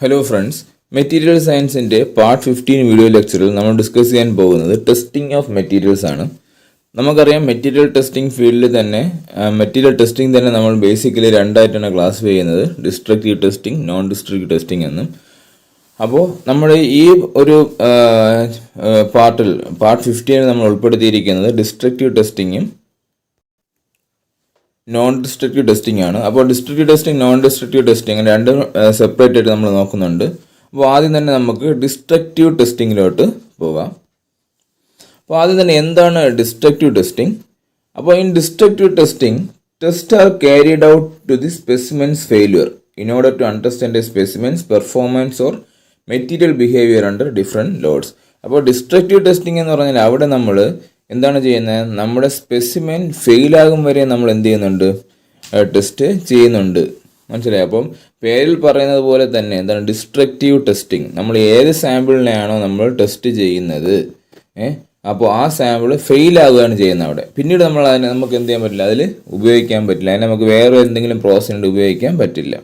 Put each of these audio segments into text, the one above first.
Hello friends, material സയൻസിൻ്റെ part 15 video ലെക്ചറിൽ നമ്മൾ ഡിസ്കസ് ചെയ്യാൻ പോകുന്നത് ടെസ്റ്റിംഗ് ഓഫ് മെറ്റീരിയൽസ് ആണ്. നമുക്കറിയാം മെറ്റീരിയൽ ടെസ്റ്റിംഗ് ഫീൽഡിൽ തന്നെ മെറ്റീരിയൽ ടെസ്റ്റിംഗ് തന്നെ നമ്മൾ ബേസിക്കലി രണ്ടായിട്ടാണ് ക്ലാസിഫൈ ചെയ്യുന്നത്, destructive testing, non destructive testing എന്നും. അപ്പോൾ നമ്മൾ ഈ ഒരു പാർട്ട് 15 നമ്മൾ ഉൾപ്പെടുത്തിയിരിക്കുന്നത് ഡിസ്ട്രക്റ്റീവ് ടെസ്റ്റിങ്ങും നോൺ ഡിസ്ട്രക്റ്റീവ് ടെസ്റ്റിംഗ് ആണ്. അപ്പോൾ destructive testing, non destructive testing രണ്ടും സെപ്പറേറ്റ് ആയിട്ട് നമ്മൾ നോക്കുന്നുണ്ട്. അപ്പോൾ ആദ്യം തന്നെ നമുക്ക് ഡിസ്ട്രക്റ്റീവ് ടെസ്റ്റിങ്ങിലോട്ട് പോകാം. അപ്പോൾ ആദ്യം തന്നെ എന്താണ് ഡിസ്ട്രക്റ്റീവ് ടെസ്റ്റിംഗ്? അപ്പോൾ in destructive testing, test are carried out to the specimen's failure in order to understand a specimen's performance or material behaviour under different loads. അപ്പോൾ ഡിസ്ട്രക്റ്റീവ് ടെസ്റ്റിംഗ് എന്ന് പറഞ്ഞാൽ അവിടെ നമ്മൾ എന്താണ് ചെയ്യുന്നത്? നമ്മുടെ സ്പെസിമെൻ ഫെയിലാകും വരെ നമ്മൾ എന്ത് ചെയ്യുന്നുണ്ട്? ടെസ്റ്റ് ചെയ്യുന്നുണ്ട്. മനസ്സിലായി? അപ്പം പേരിൽ പറയുന്നത് പോലെ തന്നെ എന്താണ് ഡിസ്ട്രക്റ്റീവ് ടെസ്റ്റിംഗ്? നമ്മൾ ഏത് സാമ്പിളിനെയാണോ നമ്മൾ ടെസ്റ്റ് ചെയ്യുന്നത്, അപ്പോൾ ആ സാമ്പിൾ ഫെയിലാകുകയാണ് ചെയ്യുന്നത് അവിടെ. പിന്നീട് നമ്മൾ അതിനെ നമുക്ക് എന്ത് ചെയ്യാൻ പറ്റില്ല, അതിൽ ഉപയോഗിക്കാൻ പറ്റില്ല, അതിനെ നമുക്ക് വേറെ എന്തെങ്കിലും പ്രോസസ്സിന് ഉപയോഗിക്കാൻ പറ്റില്ല.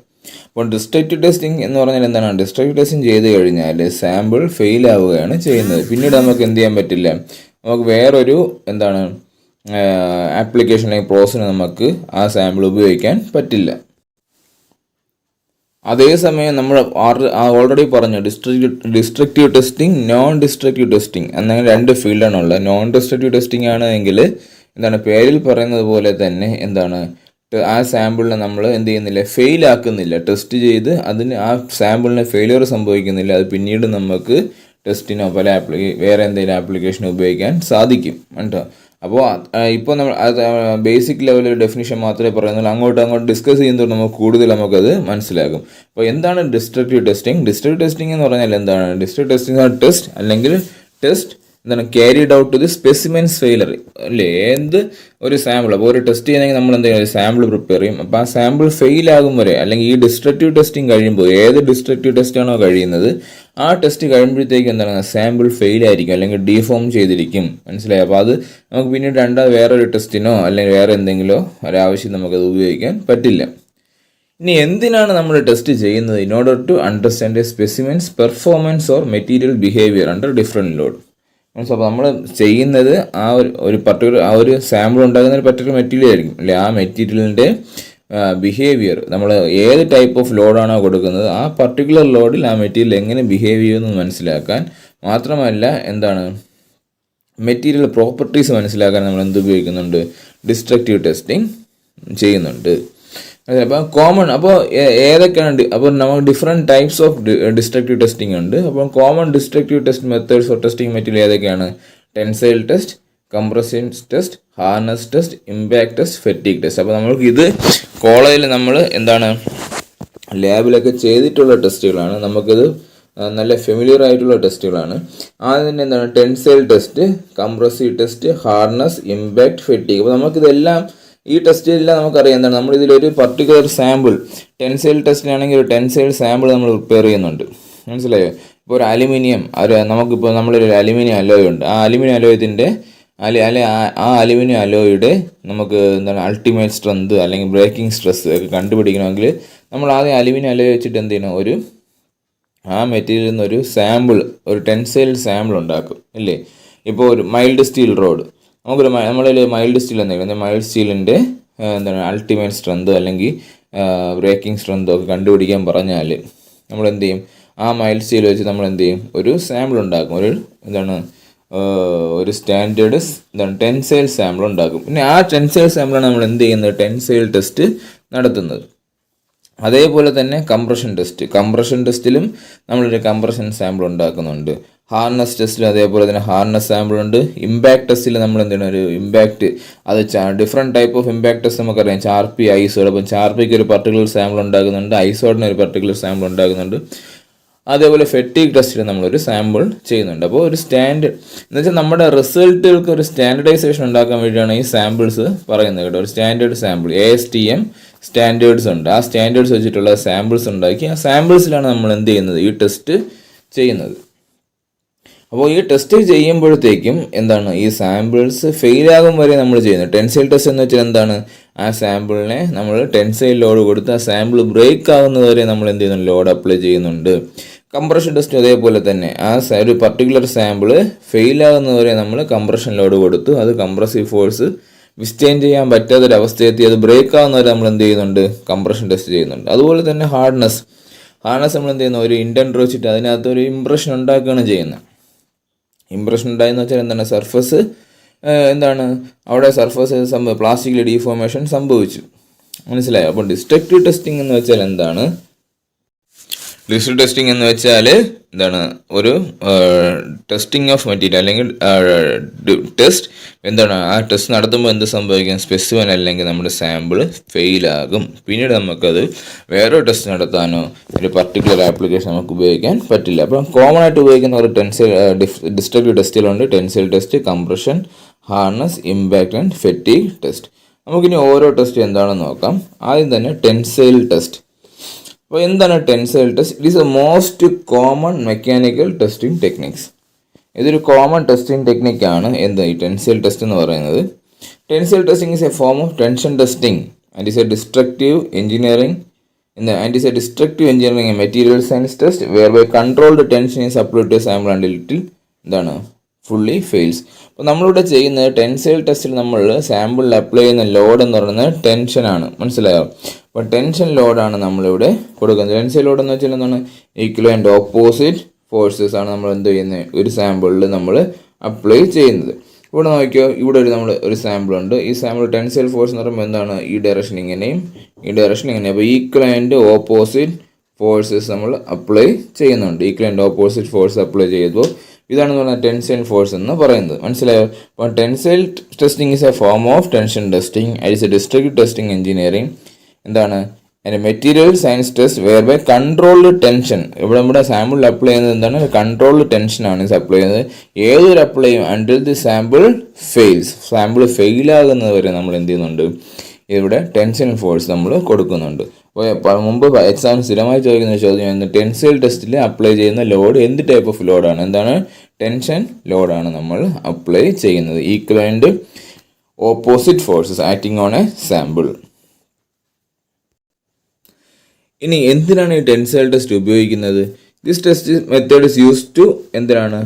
അപ്പോൾ ഡിസ്ട്രക്റ്റീവ് ടെസ്റ്റിംഗ് എന്ന് പറഞ്ഞാൽ എന്താണ്? ഡിസ്ട്രക്റ്റീവ് ടെസ്റ്റിംഗ് ചെയ്ത് കഴിഞ്ഞാൽ സാമ്പിൾ ഫെയിലാവുകയാണ് ചെയ്യുന്നത്. പിന്നീട് നമുക്ക് എന്ത് ചെയ്യാൻ പറ്റില്ല, നമുക്ക് വേറൊരു എന്താണ് ആപ്ലിക്കേഷൻ അല്ലെങ്കിൽ പ്രോസസ്സിന് നമുക്ക് ആ സാമ്പിൾ ഉപയോഗിക്കാൻ പറ്റില്ല. അതേസമയം നമ്മൾ ഓൾറെഡി പറഞ്ഞു destructive testing, non destructive testing അങ്ങനെ രണ്ട് ഫീൽഡാണ് ഉള്ളത്. നോൺ ഡിസ്ട്രക്റ്റീവ് ടെസ്റ്റിംഗ് ആണെങ്കിൽ എന്താണ് പേരിൽ പറയുന്നത് പോലെ തന്നെ എന്താണ് ആ സാമ്പിളിനെ നമ്മൾ എന്ത് ചെയ്യുന്നില്ല, ഫെയിൽ ആക്കുന്നില്ല. ടെസ്റ്റ് ചെയ്ത് അതിന് ആ സാമ്പിളിന് ഫെയിലിയർ സംഭവിക്കുന്നില്ല. അത് പിന്നീട് നമുക്ക് ടെസ്റ്റിനോ വേറെ എന്തെങ്കിലും ആപ്ലിക്കേഷനോ ഉപയോഗിക്കാൻ സാധിക്കും കേട്ടോ. അപ്പോൾ ഇപ്പോൾ നമ്മൾ ബേസിക് ലെവലിൽ ഡെഫിനിഷൻ മാത്രമേ പറയുന്നുള്ളൂ. അങ്ങോട്ട് ഡിസ്കസ് ചെയ്യുമ്പോൾ നമുക്ക് കൂടുതൽ നമുക്കത് മനസ്സിലാകും. അപ്പോൾ എന്താണ് ഡിസ്ട്രക്റ്റീവ് ടെസ്റ്റിംഗ്? ഡിസ്ട്രക്റ്റീവ് ടെസ്റ്റിംഗ് എന്ന് പറഞ്ഞാൽ എന്താണ്? ഡിസ്ട്രക്റ്റീവ് ടെസ്റ്റിംഗ് ടെസ്റ്റ് അല്ലെങ്കിൽ ടെസ്റ്റ് എന്താണ് carried out to the specimen's failure അല്ലേ? എന്ത് ഒരു സാമ്പിൾ, അപ്പോൾ ഒരു ടെസ്റ്റ് ചെയ്യണമെങ്കിൽ നമ്മൾ എന്ത് ചെയ്യും? സാമ്പിൾ പ്രിപ്പയർ ചെയ്യും. അപ്പോൾ ആ സാമ്പിൾ ഫെയിൽ ആകും വരെ, അല്ലെങ്കിൽ ഈ ഡിസ്ട്രക്റ്റീവ് ടെസ്റ്റിംഗ് കഴിയുമ്പോൾ ഏത് ഡിസ്ട്രക്റ്റീവ് ടെസ്റ്റാണോ കഴിയുന്നത് ആ ടെസ്റ്റ് കഴിയുമ്പോഴത്തേക്ക് എന്താണ് സാമ്പിൾ ഫെയിൽ ആയിരിക്കും, അല്ലെങ്കിൽ ഡീഫോം ചെയ്തിരിക്കും. മനസ്സിലായി? അപ്പോൾ അത് നമുക്ക് പിന്നീട് വേറൊരു ടെസ്റ്റിനോ അല്ലെങ്കിൽ വേറെ എന്തെങ്കിലോ ഒരാവശ്യം നമുക്കത് ഉപയോഗിക്കാൻ പറ്റില്ല. ഇനി എന്തിനാണ് നമ്മൾ ടെസ്റ്റ് ചെയ്യുന്നത്? In order to understand a specimen's performance or material behaviour under different load. അപ്പോൾ നമ്മൾ ചെയ്യുന്നത് ആ ഒരു സാമ്പിൾ ഉണ്ടാകുന്ന ഒരു പർട്ടിക്കുലർ മെറ്റീരിയൽ ആയിരിക്കും അല്ലെ? ആ മെറ്റീരിയലിൻ്റെ ബിഹേവിയർ, നമ്മൾ ഏത് ടൈപ്പ് ഓഫ് ലോഡാണോ കൊടുക്കുന്നത് ആ പർട്ടിക്കുലർ ലോഡിൽ ആ മെറ്റീരിയൽ എങ്ങനെ ബിഹേവ് ചെയ്യുമെന്ന് മനസ്സിലാക്കാൻ, മാത്രമല്ല എന്താണ് മെറ്റീരിയൽ പ്രോപ്പർട്ടീസ് മനസ്സിലാക്കാൻ നമ്മൾ എന്ത് ഉപയോഗിക്കുന്നുണ്ട്? ഡിസ്ട്രക്റ്റീവ് ടെസ്റ്റിംഗ് ചെയ്യുന്നുണ്ട്. അപ്പോൾ ഏതൊക്കെയാണ്? അപ്പോൾ നമുക്ക് different types of destructive testing ഉണ്ട്. അപ്പോൾ common destructive test methods for testing material ഏതൊക്കെയാണ്? Tensile test, compression test, hardness test, impact test, fatigue test. അപ്പോൾ നമുക്ക് ഇത് കോളേജിൽ നമ്മൾ എന്താണ് ലാബിലൊക്കെ ചെയ്തിട്ടുള്ള ടെസ്റ്റുകളാണ്. നമുക്കിത് നല്ല ഫെമിലിയർ ആയിട്ടുള്ള ടെസ്റ്റുകളാണ്. ആദ്യം തന്നെ എന്താണ് tensile test, compressive test, harness, impact, fatigue. അപ്പോൾ നമുക്കിതെല്ലാം ഈ ടെസ്റ്റിലെല്ലാം നമുക്കറിയാം എന്താണ്, നമ്മളിതിലൊരു പർട്ടിക്കുലർ സാമ്പിൾ, ടെൻസൈൽ ടെസ്റ്റിനാണെങ്കിൽ ഒരു ടെൻസൈൽ സാമ്പിൾ നമ്മൾ പ്രിപ്പയർ ചെയ്യുന്നുണ്ട്. മനസ്സിലായോ? ഇപ്പോൾ ഒരു അലുമിനിയം, നമുക്കിപ്പോൾ നമ്മളൊരു അലുമിനിയം അലോയ് ഉണ്ട്. ആ അലുമിനിയം അലോയത്തിൻ്റെ ആ അലുമിനിയം അലോയുടെ നമുക്ക് എന്താണ് അൾട്ടിമേറ്റ് സ്ട്രെങ്ത് അല്ലെങ്കിൽ ബ്രേക്കിംഗ് സ്ട്രെസ് ഒക്കെ കണ്ടുപിടിക്കണമെങ്കിൽ നമ്മൾ ആദ്യം അലുമിനിയം അലോയ് വെച്ചിട്ട് എന്ത് ചെയ്യണം? ആ മെറ്റീരിയലിൽ നിന്നൊരു സാമ്പിൾ, ഒരു ടെൻസൈൽ സാമ്പിൾ ഉണ്ടാക്കും അല്ലേ? ഇപ്പോൾ ഒരു മൈൽഡ് സ്റ്റീൽ റോഡ്, നമ്മളിൽ മൈൽഡ് സ്റ്റീൽ എന്തെങ്കിലും മൈൽഡ് സ്റ്റീലിൻ്റെ എന്താണ് അൾട്ടിമേറ്റ് സ്ട്രെങ്ത് അല്ലെങ്കിൽ ബ്രേക്കിംഗ് സ്ട്രെങ്ത് ഒക്കെ കണ്ടുപിടിക്കാൻ പറഞ്ഞാൽ നമ്മൾ എന്ത് ചെയ്യും? ആ മൈൽഡ് സ്റ്റീൽ വെച്ച് നമ്മൾ എന്ത് ചെയ്യും? ഒരു സാമ്പിൾ ഉണ്ടാക്കും. ഒരു സ്റ്റാൻഡേർഡ് ടെൻസൈൽ സാമ്പിൾ ഉണ്ടാക്കും. പിന്നെ ആ ടെൻസൈൽ സാമ്പിളാണ് നമ്മൾ എന്ത് ചെയ്യുന്നത്? ടെൻസൈൽ ടെസ്റ്റ് നടത്തുന്നത്. അതേപോലെ തന്നെ കംപ്രഷൻ ടെസ്റ്റിലും നമ്മളൊരു കംപ്രഷൻ സാമ്പിൾ ഉണ്ടാക്കുന്നുണ്ട്. ഹാർനസ് ടെസ്റ്റിലും അതേപോലെ തന്നെ ഹാർനസ് സാമ്പിൾ ഉണ്ട്. ഇമ്പാക്ട് ടെസ്റ്റിൽ നമ്മൾ എന്താണ് ഒരു ഇമ്പാക്ട്, അത് different type of impact test നമുക്കറിയാം. ചാർപ്പി, ഐസോഡ്. അപ്പം ചാർപ്പിക്ക് ഒരു പർട്ടിക്കുലർ സാമ്പിൾ ഉണ്ടാകുന്നുണ്ട്, ഐസോഡിന് ഒരു പർട്ടിക്കുലർ സാമ്പിൾ ഉണ്ടാകുന്നുണ്ട്. അതേപോലെ ഫെറ്റീഗ് ടെസ്റ്റിൽ നമ്മളൊരു സാമ്പിൾ ചെയ്യുന്നുണ്ട്. അപ്പോൾ ഒരു എന്ന് വെച്ചാൽ നമ്മുടെ റിസൾട്ടുകൾക്ക് ഒരു സ്റ്റാൻഡർഡൈസേഷൻ ഉണ്ടാക്കാൻ വേണ്ടിയാണ് ഈ സാമ്പിൾസ് പറയുന്നത് കേട്ടോ. ഒരു സ്റ്റാൻഡേർഡ് സാമ്പിൾ, ASTM സ്റ്റാൻഡേർഡ്സ് ഉണ്ട്. ആ സ്റ്റാൻഡേർഡ്സ് വെച്ചിട്ടുള്ള സാമ്പിൾസ് ഉണ്ടാക്കി ആ സാമ്പിൾസിലാണ് നമ്മൾ എന്ത് ചെയ്യുന്നത്? ഈ ടെസ്റ്റ് ചെയ്യുന്നത്. അപ്പോൾ ഈ ടെസ്റ്റ് ചെയ്യുമ്പോഴത്തേക്കും എന്താണ്, ഈ സാമ്പിൾസ് ഫെയിലാകും വരെ നമ്മൾ ചെയ്യുന്നത്. ടെൻസൈൽ ടെസ്റ്റ് എന്ന് വെച്ചാൽ എന്താണ്, ആ സാമ്പിളിനെ നമ്മൾ ടെൻസൈൽ ലോഡ് കൊടുത്ത് ആ സാമ്പിൾ ബ്രേക്ക് ആകുന്നത് വരെ നമ്മൾ എന്ത് ചെയ്യുന്നു, ലോഡ് അപ്ലൈ ചെയ്യുന്നുണ്ട്. കംപ്രഷൻ ടെസ്റ്റ് അതേപോലെ തന്നെ ഒരു പർട്ടിക്കുലർ സാമ്പിൾ ഫെയിലാകുന്നത് വരെ നമ്മൾ കംപ്രഷൻ ലോഡ് കൊടുത്തു അത് കംപ്രസീവ് ഫോഴ്സ് വിസ്റ്റെയിൻ ചെയ്യാൻ പറ്റാത്തൊരവസ്ഥയെത്തി അത് ബ്രേക്ക് ആകുന്നവരെ നമ്മൾ എന്ത് ചെയ്യുന്നുണ്ട്, കംപ്രഷൻ ടെസ്റ്റ് ചെയ്യുന്നുണ്ട്. അതുപോലെ തന്നെ ഹാർഡ്നെസ് നമ്മൾ എന്ത് ചെയ്യുന്നു, ഒരു ഇൻഡൻറ്റ് വെച്ചിട്ട് അതിനകത്ത് ഒരു ഇംപ്രഷൻ ഉണ്ടാക്കുകയാണ് ചെയ്യുന്നത്. ഇംപ്രഷൻ ഉണ്ടായെന്ന് വെച്ചാൽ എന്താണ്, സർഫസ് എന്താണ് അവിടെ സർഫസ് പ്ലാസ്റ്റിക്കിൽ ഡീഫോർമേഷൻ സംഭവിച്ചു. മനസ്സിലായോ? അപ്പോൾ ഡിസ്ട്രക്റ്റീവ് ടെസ്റ്റിംഗ് എന്ന് വെച്ചാൽ എന്താണ്, ഡിസ്ട്രക്റ്റീവ് ടെസ്റ്റിംഗ് എന്ന് വെച്ചാൽ എന്താണ്, ഒരു ടെസ്റ്റിംഗ് ഓഫ് മെറ്റീരിയൽ അല്ലെങ്കിൽ ടെസ്റ്റ് എന്താണ്, ആ ടെസ്റ്റ് നടത്തുമ്പോൾ എന്ത് സംഭവിക്കും, സ്പെസിഫിൻ അല്ലെങ്കിൽ നമ്മുടെ സാമ്പിൾ ഫെയിലാകും. പിന്നീട് നമുക്കത് വേറെ ടെസ്റ്റ് നടത്താനോ ഒരു പർട്ടിക്കുലർ ആപ്ലിക്കേഷൻ നമുക്ക് ഉപയോഗിക്കാൻ പറ്റില്ല. അപ്പം കോമൺ ആയിട്ട് ഉപയോഗിക്കുന്ന ഒരു ഡിസ്ട്രക്റ്റീവ് ടെസ്റ്റുകളുണ്ട്. Tensile test, compression, hardness, impact and fatigue test. നമുക്കിനി ഓരോ ടെസ്റ്റ് എന്താണെന്ന് നോക്കാം. ആദ്യം തന്നെ ടെൻസൈൽ ടെസ്റ്റ്. അപ്പോൾ എന്താണ് tensile test? It is a most common mechanical testing techniques. ഇതൊരു കോമൺ ടെസ്റ്റിംഗ് ടെക്നിക്കാണ് ഈ ടെൻസൈൽ ടെസ്റ്റ് എന്ന് പറയുന്നത്. Tensile testing is a form of tension testing and is a destructive engineering a material science test whereby controlled tension is applied to sample and little എന്താണ് fully fails. അപ്പോൾ നമ്മളിവിടെ ചെയ്യുന്നത് tensile ടെസ്റ്റിൽ നമ്മൾ സാമ്പിളിൽ apply ചെയ്യുന്ന load എന്ന് പറയുന്നത് ടെൻഷനാണ്. മനസ്സിലായോ? അപ്പോൾ ടെൻഷൻ ലോഡാണ് നമ്മളിവിടെ കൊടുക്കുന്നത്. ടെൻസൈൽ ലോഡ് എന്ന് വെച്ചാൽ എന്താണ്, ഈക്വൽ ആൻഡ് ഓപ്പോസിറ്റ് ഫോഴ്സസ് ആണ് നമ്മൾ എന്ത് ചെയ്യുന്നത്, ഒരു സാമ്പിളിൽ നമ്മൾ അപ്ലൈ ചെയ്യുന്നത്. ഇവിടെ നോക്കിയോ, ഇവിടെ നമ്മൾ ഒരു സാമ്പിൾ ഉണ്ട്. ഈ സാമ്പിൾ ടെൻസൈൽ ഫോഴ്സ് എന്ന് പറയുമ്പോൾ എന്താണ്, ഈ ഡയറക്ഷൻ ഇങ്ങനെയും ഈ ഡയറക്ഷൻ ഇങ്ങനെയും. അപ്പോൾ ഈക്വൽ ആൻഡ് ഓപ്പോസിറ്റ് ഫോഴ്സസ് നമ്മൾ അപ്ലൈ ചെയ്യുന്നുണ്ട്. Equal and opposite force apply ചെയ്തപ്പോൾ ഇതാണ് പറഞ്ഞാൽ ടെൻസൈൽ ഫോഴ്സ് എന്ന് പറയുന്നത്. മനസ്സിലായോ? അപ്പോൾ tensile testing is a form of tension testing. It is a destructive testing engineering എന്താണ് material science test whereby controlled tension. ഇവിടെ നമ്മുടെ സാമ്പിളിൽ അപ്ലൈ ചെയ്യുന്നത് എന്താണ്, കൺട്രോൾഡ് ടെൻഷനാണ് അപ്ലൈ ചെയ്യുന്നത്. ഏതൊരു അപ്ലൈ ചെയ്യും until the sample fails. Sample ഫെയിലാകുന്നത് വരെ നമ്മൾ എന്ത് ചെയ്യുന്നുണ്ട്, ഇവിടെ ടെൻഷൻ ഫോഴ്സ് നമ്മൾ കൊടുക്കുന്നുണ്ട്. അപ്പോൾ മുമ്പ് എക്സാം സ്ഥിരമായി ചോദിക്കുന്ന ചോദ്യം, ടെൻസൈൽ ടെസ്റ്റിൽ അപ്ലൈ ചെയ്യുന്ന ലോഡ് എന്ത് ടൈപ്പ് ഓഫ് ലോഡാണ്, എന്താണ്, ടെൻഷൻ ലോഡാണ് നമ്മൾ അപ്ലൈ ചെയ്യുന്നത്. Equal and opposite forces acting on a sample. ഇനി എന്തിനാണ് ഈ ടെൻസൈൽ ടെസ്റ്റ് ഉപയോഗിക്കുന്നത്? This test method is used to എന്തിനാണ്,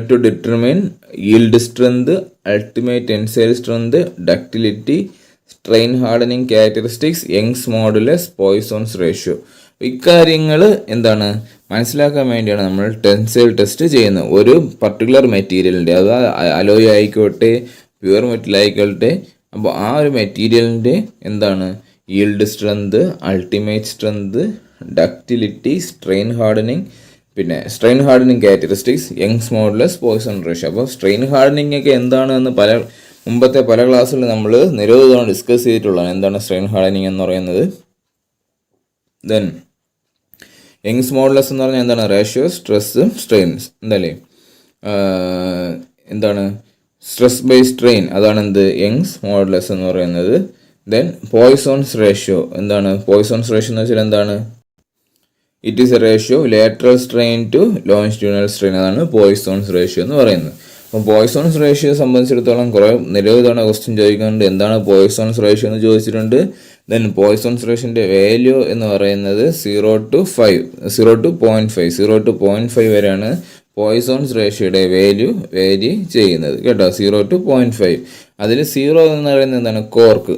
to determine yield strength, ultimate tensile strength, ductility, strain hardening characteristics, Young's modulus, Poisson's ratio. ഇക്കാര്യങ്ങൾ എന്താണ് മനസ്സിലാക്കാൻ വേണ്ടിയാണ് നമ്മൾ ടെൻസൈൽ ടെസ്റ്റ് ചെയ്യുന്നത്. ഒരു പർട്ടിക്കുലർ മെറ്റീരിയലിൻ്റെ, അത് അലോയ് ആയിക്കോട്ടെ പ്യുവർ മെറ്റൽ ആയിക്കോട്ടെ, അപ്പോൾ ആ ഒരു മെറ്റീരിയലിൻ്റെ എന്താണ് yield strength, ultimate strength, ductility, strain hardening, പിന്നെ strain hardening characteristics, Young's modulus, Poisson ratio. അപ്പോൾ സ്ട്രെയിൻ ഹാർഡനിങ് ഒക്കെ എന്താണെന്ന് മുമ്പത്തെ പല ക്ലാസ്സുകളിൽ നമ്മൾ നിരവധി തവണ ഡിസ്കസ് ചെയ്തിട്ടുള്ളതാണ്. എന്താണ് സ്ട്രെയിൻ ഹാർഡനിങ് എന്ന് പറയുന്നത്. ദെൻ യങ്സ് മോഡുലസ് എന്ന് പറഞ്ഞാൽ എന്താണ്, റേഷ്യോ, സ്ട്രെസ്, സ്ട്രെയിൻസ്, എന്തല്ലേ എന്താണ് സ്ട്രെസ് ബൈ സ്ട്രെയിൻ, അതാണ് എന്ത് യങ്സ് മോഡുലസ് എന്ന് പറയുന്നത്. ദെൻ പോയ്സോൺസ് റേഷ്യോ, എന്താണ് പോയ്സോൺസ് റേഷ്യോ എന്ന് വെച്ചാൽ എന്താണ്, it is a ratio lateral strain to longitudinal strain, അതാണ് പോയ്സോൺസ് റേഷ്യോ എന്ന് പറയുന്നത്. അപ്പോൾ പോയ്സോൺസ് റേഷ്യോ സംബന്ധിച്ചിടത്തോളം നിരവധി തവണ ക്വസ്റ്റ്യൻ ചോദിക്കുന്നുണ്ട്, എന്താണ് പോയ്സോൺസ് റേഷ്യോ എന്ന് ചോദിച്ചിട്ടുണ്ട്. ദെൻ പോയ്സോൺസ് റേഷ്യോൻ്റെ വാല്യൂ എന്ന് പറയുന്നത് 0 to 0.5 0 to 0.5 വരെയാണ് പോയ്സോൺസ് റേഷ്യോയുടെ വാല്യൂ വേരി ചെയ്യുന്നത് കേട്ടോ. 0 to 0.5. അതിൽ 0 എന്ന് പറയുന്നത് എന്താണ്, കോർക്ക്.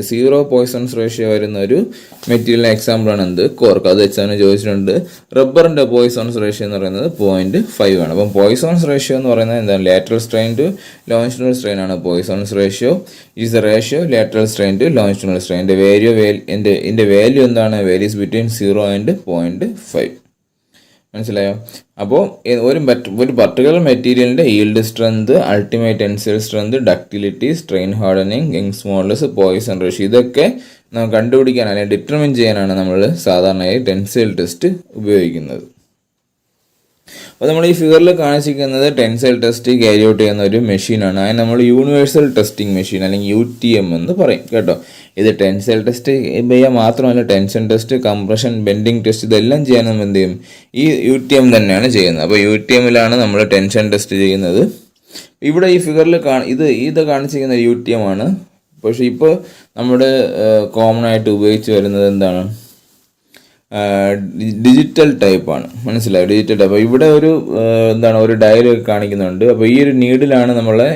0 പോയ്സോൺസ് റേഷ്യോ വരുന്ന ഒരു മെറ്റീരിയലിന് എക്സാമ്പിളാണ് എന്ത്, കോർക്ക്. അത് എക്സാമിന് ചോദിച്ചിട്ടുണ്ട്. റബ്ബറിൻ്റെ പോയ്സോൺസ് റേഷ്യോ എന്ന് പറയുന്നത് 0.5 ആണ്. അപ്പം പോയ്സോൺസ് റേഷ്യോ എന്ന് പറയുന്നത് എന്താണ്, lateral strain to longitudinal strain ആണ് Poisson's ratio. Is the ratio lateral strain to longitudinal strain. ഇതിൻ്റെ വാല്യൂ എന്താണ്, വേരീസ് ബിറ്റ്വീൻ 0 and 0.5. മനസ്സിലായോ? അപ്പോൾ ഒരു പർട്ടിക്കുലർ മെറ്റീരിയലിൻ്റെ yield strength, ultimate tensile strength, ductility, strain hardening, Young's modulus, Poisson ratio, ഇതൊക്കെ നമുക്ക് കണ്ടുപിടിക്കാൻ അല്ലെങ്കിൽ ഡിറ്റർമിൻ ചെയ്യാനാണ് നമ്മൾ സാധാരണയായി ടെൻസൈൽ ടെസ്റ്റ് ഉപയോഗിക്കുന്നത്. അപ്പോൾ നമ്മൾ ഈ ഫിഗറിൽ കാണിച്ചിരിക്കുന്നത് ടെൻസൈൽ ടെസ്റ്റ് ക്യാരി ഔട്ട് ചെയ്യുന്ന ഒരു മെഷീനാണ്. അതിന് നമ്മൾ യൂണിവേഴ്സൽ ടെസ്റ്റിംഗ് മെഷീൻ അല്ലെങ്കിൽ UTM എന്ന് പറയും കേട്ടോ. ഇത് ടെൻസൈൽ ടെസ്റ്റ് ചെയ്യാൻ മാത്രമല്ല tension test, compression, bending test ഇതെല്ലാം ചെയ്യാൻ നമ്മൾ എന്ത് ചെയ്യും? ഈ UTM തന്നെയാണ് ചെയ്യുന്നത്. അപ്പോൾ UTMലാണ് നമ്മൾ ടെൻഷൻ ടെസ്റ്റ് ചെയ്യുന്നത്. ഇവിടെ ഈ ഫിഗറിൽ ഇത് കാണിച്ചിരിക്കുന്ന UTM ആണ്. പക്ഷേ ഇപ്പോൾ നമ്മുടെ കോമൺ ആയിട്ട് ഉപയോഗിച്ച് വരുന്നത് എന്താണ്? ഡിജിറ്റൽ ടൈപ്പാണ്. മനസ്സിലായോ? Digital type. ഇവിടെ ഒരു ഒരു ഡയലൊക്കെ കാണിക്കുന്നുണ്ട്. അപ്പോൾ ഈ ഒരു നീഡിലാണ് നമ്മളെ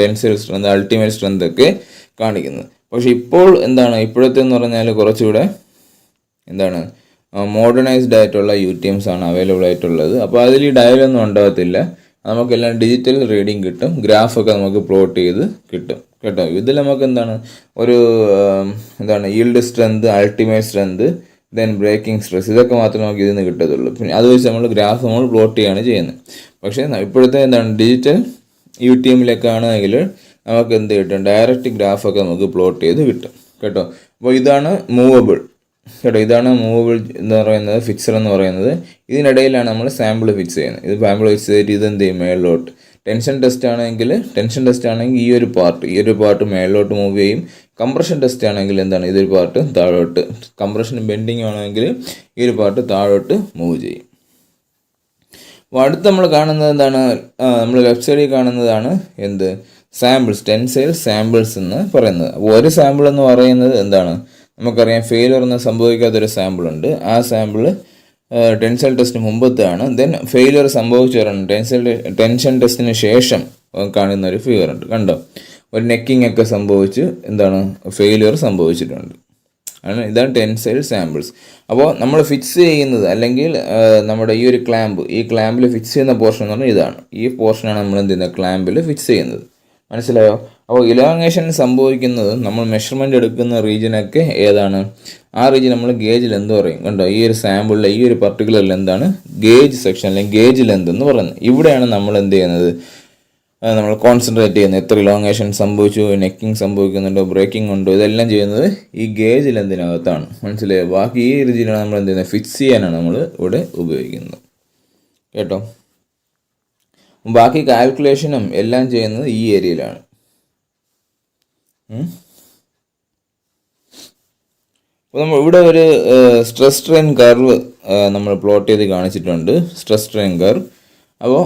ടെൻസൈൽ സ്ട്രെങ്ത്, അൾട്ടിമേറ്റ് സ്ട്രെങ്ത് ഒക്കെ കാണിക്കുന്നത്. പക്ഷേ ഇപ്പോൾ ഇപ്പോഴത്തെ എന്ന് പറഞ്ഞാൽ കുറച്ചുകൂടെ മോഡേണൈസ്ഡ് ആയിട്ടുള്ള UTMs ആണ് അവൈലബിൾ ആയിട്ടുള്ളത്. അപ്പോൾ അതിൽ ഈ ഡയലൊന്നും ഉണ്ടാകത്തില്ല. നമുക്കെല്ലാം ഡിജിറ്റൽ റീഡിങ് കിട്ടും, ഗ്രാഫൊക്കെ നമുക്ക് പ്ലോട്ട് ചെയ്ത് കിട്ടും കേട്ടോ. ഇതിൽ നമുക്ക് ഒരു yield strength, ultimate strength, then breaking stress, ഇതൊക്കെ മാത്രമേ നമുക്ക് ഇതിൽ നിന്ന് കിട്ടത്തുള്ളൂ. പിന്നെ അത് വെച്ച് നമ്മൾ ഗ്രാഫ് പ്ലോട്ട് ചെയ്യുകയാണ് ചെയ്യുന്നത്. പക്ഷേ ഇപ്പോഴത്തെ ഡിജിറ്റൽ UTMലൊക്കെ ആണെങ്കിൽ നമുക്ക് എന്ത് കിട്ടും? ഡയറക്റ്റ് ഗ്രാഫൊക്കെ നമുക്ക് പ്ലോട്ട് ചെയ്ത് കിട്ടും കേട്ടോ. അപ്പോൾ ഇതാണ് മൂവബിൾ കേട്ടോ. ഇതാണ് മൂവബിൾ എന്ന് പറയുന്നത്, ഫിക്സർ എന്ന് പറയുന്നത്. ഇതിനിടയിലാണ് നമ്മൾ സാമ്പിൾ ഫിക്സ് ചെയ്യുന്നത്. ഇത് സാമ്പിൾ ഫിക്സ് ചെയ്തിട്ട് ഇതെന്ത് ചെയ്യും? മേളിലോട്ട്. ടെൻഷൻ ടെസ്റ്റ് ആണെങ്കിൽ ഈ ഒരു പാർട്ട് മേളിലോട്ട് മൂവ് ചെയ്യും. കംപ്രഷൻ ടെസ്റ്റ് ആണെങ്കിൽ ഇതൊരു പാർട്ട് താഴോട്ട്, കംപ്രഷൻ ബെൻഡിങ് ആണെങ്കിൽ ഈ ഒരു പാർട്ട് താഴോട്ട് മൂവ് ചെയ്യും. അപ്പോൾ അടുത്ത് നമ്മൾ കാണുന്നത് നമ്മൾ ലെഫ്റ്റ് സൈഡിൽ കാണുന്നതാണ് സാമ്പിൾസ്, ടെൻസൈൽ സാമ്പിൾസ് എന്ന് പറയുന്നത്. അപ്പോൾ ഒരു സാമ്പിൾ എന്ന് പറയുന്നത് നമുക്കറിയാം ഫെയിലിയർ ഒന്നും സംഭവിക്കാത്തൊരു സാമ്പിളുണ്ട്. ആ സാമ്പിൾ ടെൻസൈൽ ടെസ്റ്റിന് മുമ്പത്താണ്. ദെൻ ഫെയിലിയർ സംഭവിച്ചവരാണ് ടെൻഷൻ ടെസ്റ്റിന് ശേഷം കാണുന്ന ഒരു ഫിഗർ ഉണ്ട് കണ്ടോ. ഒരു നെക്കിംഗ് ഒക്കെ സംഭവിച്ച് ഫെയിലിയർ സംഭവിച്ചിട്ടുണ്ട്. ഇതാണ് ടെൻസൈൽ സാമ്പിൾസ്. അപ്പോൾ നമ്മൾ ഫിക്സ് ചെയ്യുന്നത് അല്ലെങ്കിൽ നമ്മുടെ ഈ ക്ലാമ്പിൽ ഫിക്സ് ചെയ്യുന്ന പോർഷൻ എന്ന് പറഞ്ഞാൽ ഇതാണ്. ഈ പോർഷനാണ് നമ്മൾ ക്ലാമ്പിൽ ഫിക്സ് ചെയ്യുന്നത്. മനസ്സിലായോ? അപ്പോൾ ഇലോങ്ങേഷൻ സംഭവിക്കുന്നത് നമ്മൾ മെഷർമെൻ്റ് എടുക്കുന്ന റീജിയനൊക്കെ ഏതാണ്? ആ റീജിയൻ നമ്മൾ ഗേജ് ലെന്ത് പറയും കണ്ടോ. ഈ ഒരു സാമ്പിളിലെ ഈ ഒരു പർട്ടിക്കുലർ ലെന്താണ് ഗേജ് സെക്ഷൻ അല്ലെങ്കിൽ ഗേജ് ലെന്ത് എന്ന് പറയുന്നത്. ഇവിടെയാണ് നമ്മൾ എന്ത് ചെയ്യുന്നത്? നമ്മൾ കോൺസെൻട്രേറ്റ് ചെയ്യുന്നത്. എത്ര ഇലോങ്ങേഷൻ സംഭവിച്ചു, നെക്കിങ് സംഭവിക്കുന്നുണ്ടോ, ബ്രേക്കിംഗ് ഉണ്ടോ, ഇതെല്ലാം ചെയ്യുന്നത് ഈ ഗേജ് ലെന്തിനകത്താണ്. മനസ്സിലായോ? ബാക്കി ഈ റീജിയനാണ് നമ്മൾ എന്ത് ചെയ്യുന്നത്? ഫിക്സ് ചെയ്യാനാണ് നമ്മൾ ഇവിടെ ഉപയോഗിക്കുന്നത് കേട്ടോ. ബാക്കി കാൽക്കുലേഷനും എല്ലാം ചെയ്യുന്നത് ഈ ഏരിയയിലാണ്. അപ്പോൾ നമ്മൾ ഇവിടെ ഒരു സ്ട്രെസ് സ്ട്രെയിൻ കർവ് നമ്മൾ പ്ലോട്ട് ചെയ്ത് കാണിച്ചിട്ടുണ്ട്. Stress strain curve. അപ്പോൾ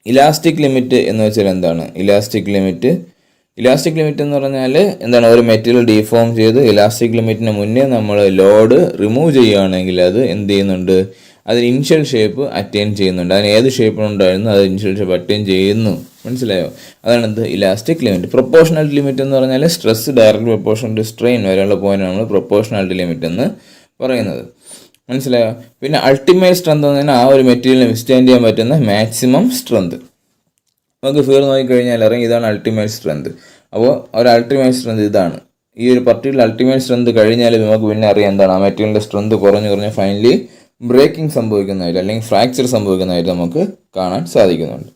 ഇലാസ്റ്റിക് ലിമിറ്റ് എന്ന് വെച്ചാൽ എന്താണ്? ഇലാസ്റ്റിക് ലിമിറ്റ് എന്ന് പറഞ്ഞാൽ ഒരു മെറ്റീരിയൽ ഡീഫോം ചെയ്ത് ഇലാസ്റ്റിക് ലിമിറ്റിന് മുന്നേ നമ്മൾ ലോഡ് റിമൂവ് ചെയ്യുകയാണെങ്കിൽ അത് എന്ത് ചെയ്യുന്നുണ്ട്? അതിന് ഇനിഷ്യൽ ഷേപ്പ് അറ്റൈൻ ചെയ്യുന്നുണ്ട്. അതിന് ഏത് ഷേപ്പിനുണ്ടായിരുന്നു അത് ഇനിഷ്യൽ ഷേപ്പ് അറ്റൈൻ ചെയ്യുന്നു. മനസ്സിലായോ? അതാണ് ഇലാസ്റ്റിക് ലിമിറ്റ്. പ്രൊപ്പോർഷണാലിറ്റി ലിമിറ്റ് എന്ന് പറഞ്ഞാൽ stress direct proportion to strain വരെയുള്ള പോയിന്റാണ് നമ്മൾ പ്രൊപ്പോർഷണാലിറ്റി ലിമിറ്റ് എന്ന് പറയുന്നത്. മനസ്സിലായോ? പിന്നെ അൾട്ടിമേറ്റ് സ്ട്രെങ്ത് എന്ന് പറഞ്ഞാൽ ആ ഒരു മെറ്റീരിയലിനെ വിസ്റ്റാൻഡ് ചെയ്യാൻ പറ്റുന്ന മാക്സിമം സ്ട്രെങ്ത്. നമുക്ക് ഫിഗർ നോക്കിക്കഴിഞ്ഞാൽ അറിയാം ഇതാണ് അൾട്ടിമേറ്റ് സ്ട്രെങ്ത്. അപ്പോൾ ഒരു അൾട്ടിമേറ്റ് സ്ട്രെങ്ത് ഇതാണ്. ഈ ഒരു പർട്ടിക്കുലർ അൾട്ടിമേറ്റ് സ്ട്രെങ്ത് കഴിഞ്ഞാൽ നമുക്ക് പിന്നെ അറിയാം ആ മെറ്റീരിയലിൻ്റെ സ്ട്രെങ്ത് കുറഞ്ഞ് ഫൈനലി ബ്രേക്കിംഗ് സംഭവിക്കുന്നതായിട്ട് അല്ലെങ്കിൽ ഫ്രാക്ചർ സംഭവിക്കുന്നതായിട്ട് നമുക്ക് കാണാൻ സാധിക്കുന്നുണ്ട്.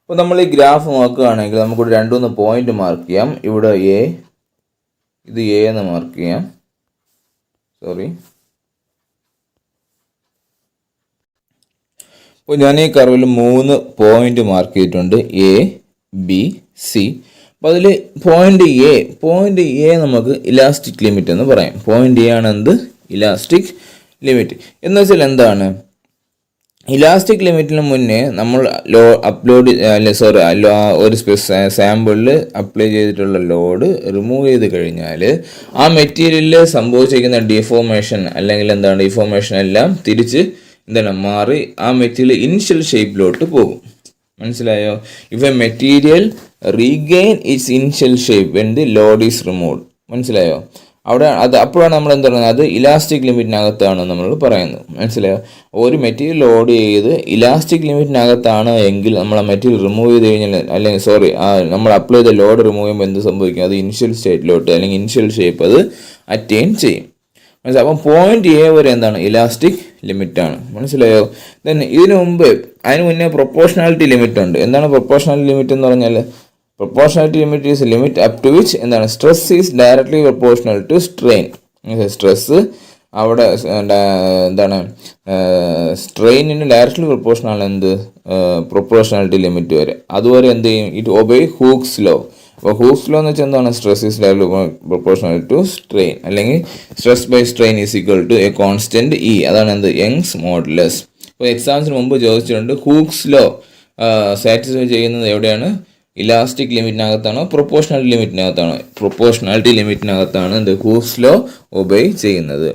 അപ്പോൾ നമ്മൾ ഈ ഗ്രാഫ് നോക്കുകയാണെങ്കിൽ നമുക്കൊരു 2-3 പോയിന്റ് മാർക്ക് ചെയ്യാം. ഇവിടെ ഇത് എ എന്ന് മാർക്ക് ചെയ്യാം. അപ്പോൾ ഞാൻ ഈ കർവിൽ 3 പോയിന്റ് മാർക്ക് ചെയ്തിട്ടുണ്ട്, A, B, C. അപ്പോൾ അതിൽ പോയിന്റ് എ നമുക്ക് ഇലാസ്റ്റിക് ലിമിറ്റ് എന്ന് പറയാം. പോയിന്റ് എ ആണ് ഇലാസ്റ്റിക് ലിമിറ്റ് എന്ന് വെച്ചാൽ എന്താണ്? ഇലാസ്റ്റിക് ലിമിറ്റിന് മുന്നേ നമ്മൾ ഒരു സാമ്പിളിൽ അപ്ലൈ ചെയ്തിട്ടുള്ള ലോഡ് റിമൂവ് ചെയ്ത് കഴിഞ്ഞാൽ ആ മെറ്റീരിയലിൽ സംഭവിച്ചിരിക്കുന്ന ഡിഫോർമേഷൻ അല്ലെങ്കിൽ ഡിഫോർമേഷൻ എല്ലാം തിരിച്ച് മാറി ആ മെറ്റീരിയൽ ഇനിഷ്യൽ ഷേപ്പിലോട്ട് പോകും. മനസ്സിലായോ? If A material regain it's initial shape when the Lord is removed. മനസ്സിലായോ? അപ്പോഴാണ് നമ്മൾ പറയുന്നത് അത് ഇലാസ്റ്റിക് ലിമിറ്റിനകത്താണ് നമ്മൾ പറയുന്നത്. മനസ്സിലായോ? ഒരു മെറ്റീരിയൽ ലോഡ് ചെയ്ത് ഇലാസ്റ്റിക് ലിമിറ്റിനകത്താണ് എങ്കിൽ നമ്മൾ ആ മെറ്റീരിയൽ റിമൂവ് ചെയ്ത് കഴിഞ്ഞാൽ അല്ലെങ്കിൽ നമ്മൾ അപ്ലൈ ചെയ്ത ലോഡ് റിമൂവ് ചെയ്യുമ്പോൾ എന്ത് സംഭവിക്കും? അത് ഇനിഷ്യൽ സ്റ്റേറ്റിലോട്ട് അല്ലെങ്കിൽ ഇനിഷ്യൽ ഷേപ്പ് അത് അറ്റൈൻ ചെയ്യും. മനസ്സിലായി? അപ്പം പോയിന്റ് എ വരെ ഇലാസ്റ്റിക് ലിമിറ്റാണ്. മനസ്സിലായോ? ദെൻ അതിന് മുന്നേ പ്രൊപ്പോർഷണാലിറ്റി ലിമിറ്റ് ഉണ്ട്. എന്താണ് പ്രൊപ്പോർഷണാലിറ്റി ലിമിറ്റ് എന്ന് പറഞ്ഞാൽ? Proportionality limit is limit up to which stress is directly proportional to strain. Stress അവിടെ സ്ട്രെയിനിന് ഡയറക്ട്ലി പ്രൊപ്പോർഷണൽ പ്രൊപ്പോർഷണാലിറ്റി ലിമിറ്റ് വരെ. അതുവരെ എന്ത് ചെയ്യും? It obey Hooke's law. അപ്പോൾ ഹൂക്സ് ലോ എന്ന് വെച്ചാൽ എന്താണ്? Stress is directly proportional to strain, അല്ലെങ്കിൽ stress by strain is equal to a constant E. അതാണ് എന്ത്? Young's modulus. അപ്പോൾ എക്സാംസിന് മുമ്പ് ചോദിച്ചിട്ടുണ്ട് ഹൂക്സ് ലോ സാറ്റിസ്ഫൈ ചെയ്യുന്നത് എവിടെയാണ്? ഇലാസ്റ്റിക് ലിമിറ്റിനകത്താണോ പ്രൊപ്പോർഷണാലിറ്റി ലിമിറ്റിനകത്താണോ? പ്രൊപ്പോർഷണാലിറ്റി ലിമിറ്റിനകത്താണ് എന്ത് ഹൂക്സ് ലോ ഒബേ ചെയ്യുന്നത്.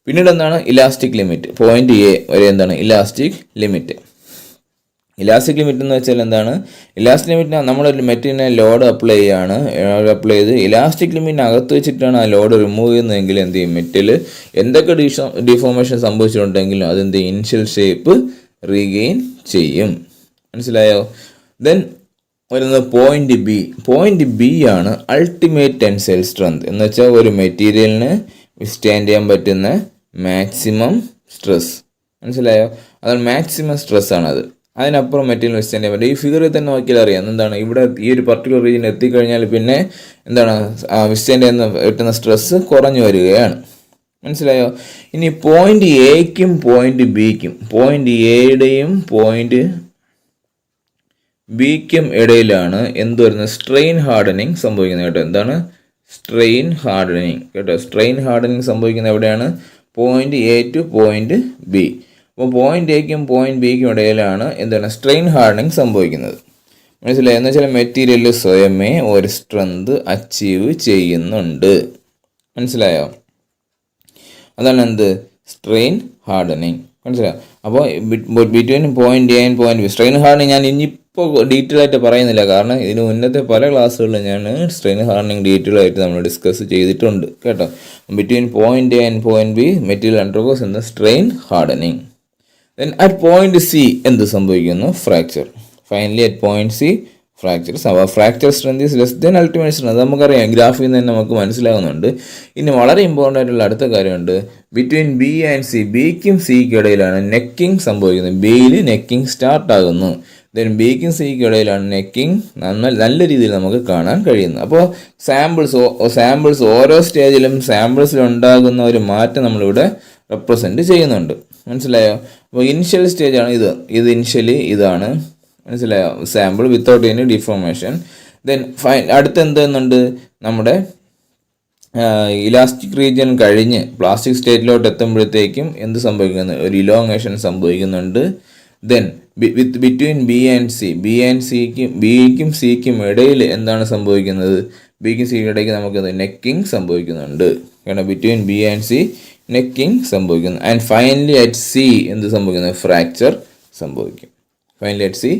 പിന്നീട് എന്താണ് ഇലാസ്റ്റിക് ലിമിറ്റ്? പോയിന്റ് എ വരെ എന്താണ് ഇലാസ്റ്റിക് ലിമിറ്റ്? ഇലാസ്റ്റിക് ലിമിറ്റ് എന്ന് വെച്ചാൽ എന്താണ്? ഇലാസ്റ്റിക് ലിമിറ്റിന് നമ്മളൊരു മെറ്റീരിയലിനെ ലോഡ് അപ്ലൈ ചെയ്യാണ്. അപ്ലൈ ചെയ്ത് ഇലാസ്റ്റിക് ലിമിറ്റിനകത്ത് വെച്ചിട്ടാണ് ആ ലോഡ് റിമൂവ് ചെയ്യുന്നതെങ്കിൽ എന്ത് ചെയ്യും? മെറ്റൽ എന്തൊക്കെ ഡിഫോർമേഷൻ സംഭവിച്ചിട്ടുണ്ടെങ്കിലും അതെന്ത് ഇനിഷ്യൽ ഷേപ്പ് റീഗെയിൻ ചെയ്യും. മനസ്സിലായോ? ദെൻ വരുന്നത് പോയിന്റ് ബി. പോയിന്റ് ബി ആണ് അൾട്ടിമേറ്റ് ടെൻസൈൽ സ്ട്രെങ്ത്. എന്ന് വെച്ചാൽ ഒരു മെറ്റീരിയലിന് വിസ്റ്റാൻഡ് ചെയ്യാൻ പറ്റുന്ന മാക്സിമം സ്ട്രെസ്. മനസ്സിലായോ? അതാണ് മാക്സിമം സ്ട്രെസ് ആണത്. അതിനപ്പുറം മെറ്റീരിയൽ വിസ്റ്റാൻഡ് ചെയ്യാൻ പറ്റും. ഈ ഫിഗറിൽ തന്നെ നോക്കിയാൽ അറിയാം എന്താണ് ഇവിടെ ഈ ഒരു പർട്ടിക്കുലർ റീജിയൻ എത്തിക്കഴിഞ്ഞാൽ പിന്നെ എന്താണ് വിസ്റ്റാൻഡ് ചെയ്യുന്ന കിട്ടുന്ന സ്ട്രെസ് കുറഞ്ഞു വരികയാണ്. മനസ്സിലായോ? ഇനി പോയിന്റ് എക്കും പോയിന്റ് ബിക്കും, പോയിന്റ് എയുടെയും പോയിന്റ് ബിക്കും ഇടയിലാണ് എന്ത് വരുന്നത്? സ്ട്രെയിൻ ഹാർഡനിങ് സംഭവിക്കുന്നത് കേട്ടോ. എന്താണ് സ്ട്രെയിൻ ഹാർഡനിങ് കേട്ടോ? സ്ട്രെയിൻ ഹാർഡനിങ് സംഭവിക്കുന്നത് എവിടെയാണ്? Point A two point B. അപ്പോൾ പോയിന്റ് എക്കും പോയിന്റ് ബിക്കും ഇടയിലാണ് എന്താണ് സ്ട്രെയിൻ ഹാർഡനിങ് സംഭവിക്കുന്നത്. മനസ്സിലായി? എന്ന് വെച്ചാൽ മെറ്റീരിയൽ സ്വയമേ ഒരു സ്ട്രെങ്ത് അച്ചീവ് ചെയ്യുന്നുണ്ട്. മനസ്സിലായോ? അതാണ് എന്ത് സ്ട്രെയിൻ ഹാർഡനിങ്. മനസ്സിലായോ? അപ്പോൾ between point A and point B strain hardening ഞാൻ ഇനിയിപ്പോൾ ഡീറ്റെയിൽ ആയിട്ട് പറയുന്നില്ല, കാരണം ഇതിന് മുന്നത്തെ പല ക്ലാസ്സുകളിലും ഞാൻ സ്ട്രെയിൻ ഹാർഡനിങ് ഡീറ്റെയിൽ ആയിട്ട് നമ്മൾ ഡിസ്കസ് ചെയ്തിട്ടുണ്ട് കേട്ടോ. Between point A and point B material undergoes എന്ന strain hardening. Then at point C എന്ത് സംഭവിക്കുന്നു? Fracture. Finally at point C fracture. Fracture strength is less than ultimate strength. അത് നമുക്കറിയാം, ഗ്രാഫിൽ നിന്ന് തന്നെ നമുക്ക് മനസ്സിലാകുന്നുണ്ട്. ഇനി വളരെ ഇമ്പോർട്ടൻ്റ് ആയിട്ടുള്ള അടുത്ത കാര്യമുണ്ട്. ബിറ്റ്വീൻ ബി ആൻഡ് സി, ബിക്കും സിക്കും ഇടയിലാണ് നെക്കിങ് സംഭവിക്കുന്നത്. ബിയിൽ നെക്കിങ് സ്റ്റാർട്ട് ആകുന്നു. ദെൻ ബിക്കും സിക്കും ഇടയിലാണ് നെക്കിങ് നല്ല രീതിയിൽ നമുക്ക് കാണാൻ കഴിയുന്നത്. അപ്പോൾ സാമ്പിൾസ് ഓരോ സ്റ്റേജിലും സാമ്പിൾസിൽ ഉണ്ടാകുന്ന ഒരു മാറ്റം നമ്മളിവിടെ റെപ്രസെൻറ്റ് ചെയ്യുന്നുണ്ട്. മനസ്സിലായോ? അപ്പോൾ ഇനിഷ്യൽ സ്റ്റേജാണ് ഇത് ഇനിഷ്യലി ഇതാണ്. മനസ്സിലായോ? Sample without any deformation. Then അടുത്ത് എന്തെന്നുണ്ട്? നമ്മുടെ ഇലാസ്റ്റിക് റീജിയൻ കഴിഞ്ഞ് പ്ലാസ്റ്റിക് സ്റ്റേറ്റിലോട്ട് എത്തുമ്പോഴത്തേക്കും എന്ത് സംഭവിക്കുന്നു? ഒരു ഇലോങ്ങേഷൻ സംഭവിക്കുന്നുണ്ട്. Then between B and C, ബിക്കും സിക്കും ഇടയിൽ എന്താണ് സംഭവിക്കുന്നത്? ബിക്കും സിക്കും ഇടയ്ക്ക് നമുക്ക് നെക്കിങ് സംഭവിക്കുന്നുണ്ട്. കാരണം between B and C necking സംഭവിക്കുന്നു. ആൻഡ് ഫൈനലി അറ്റ് സി എന്ത് സംഭവിക്കുന്നത്? ഫ്രാക്ചർ സംഭവിക്കും. ഫൈനലി അറ്റ് സി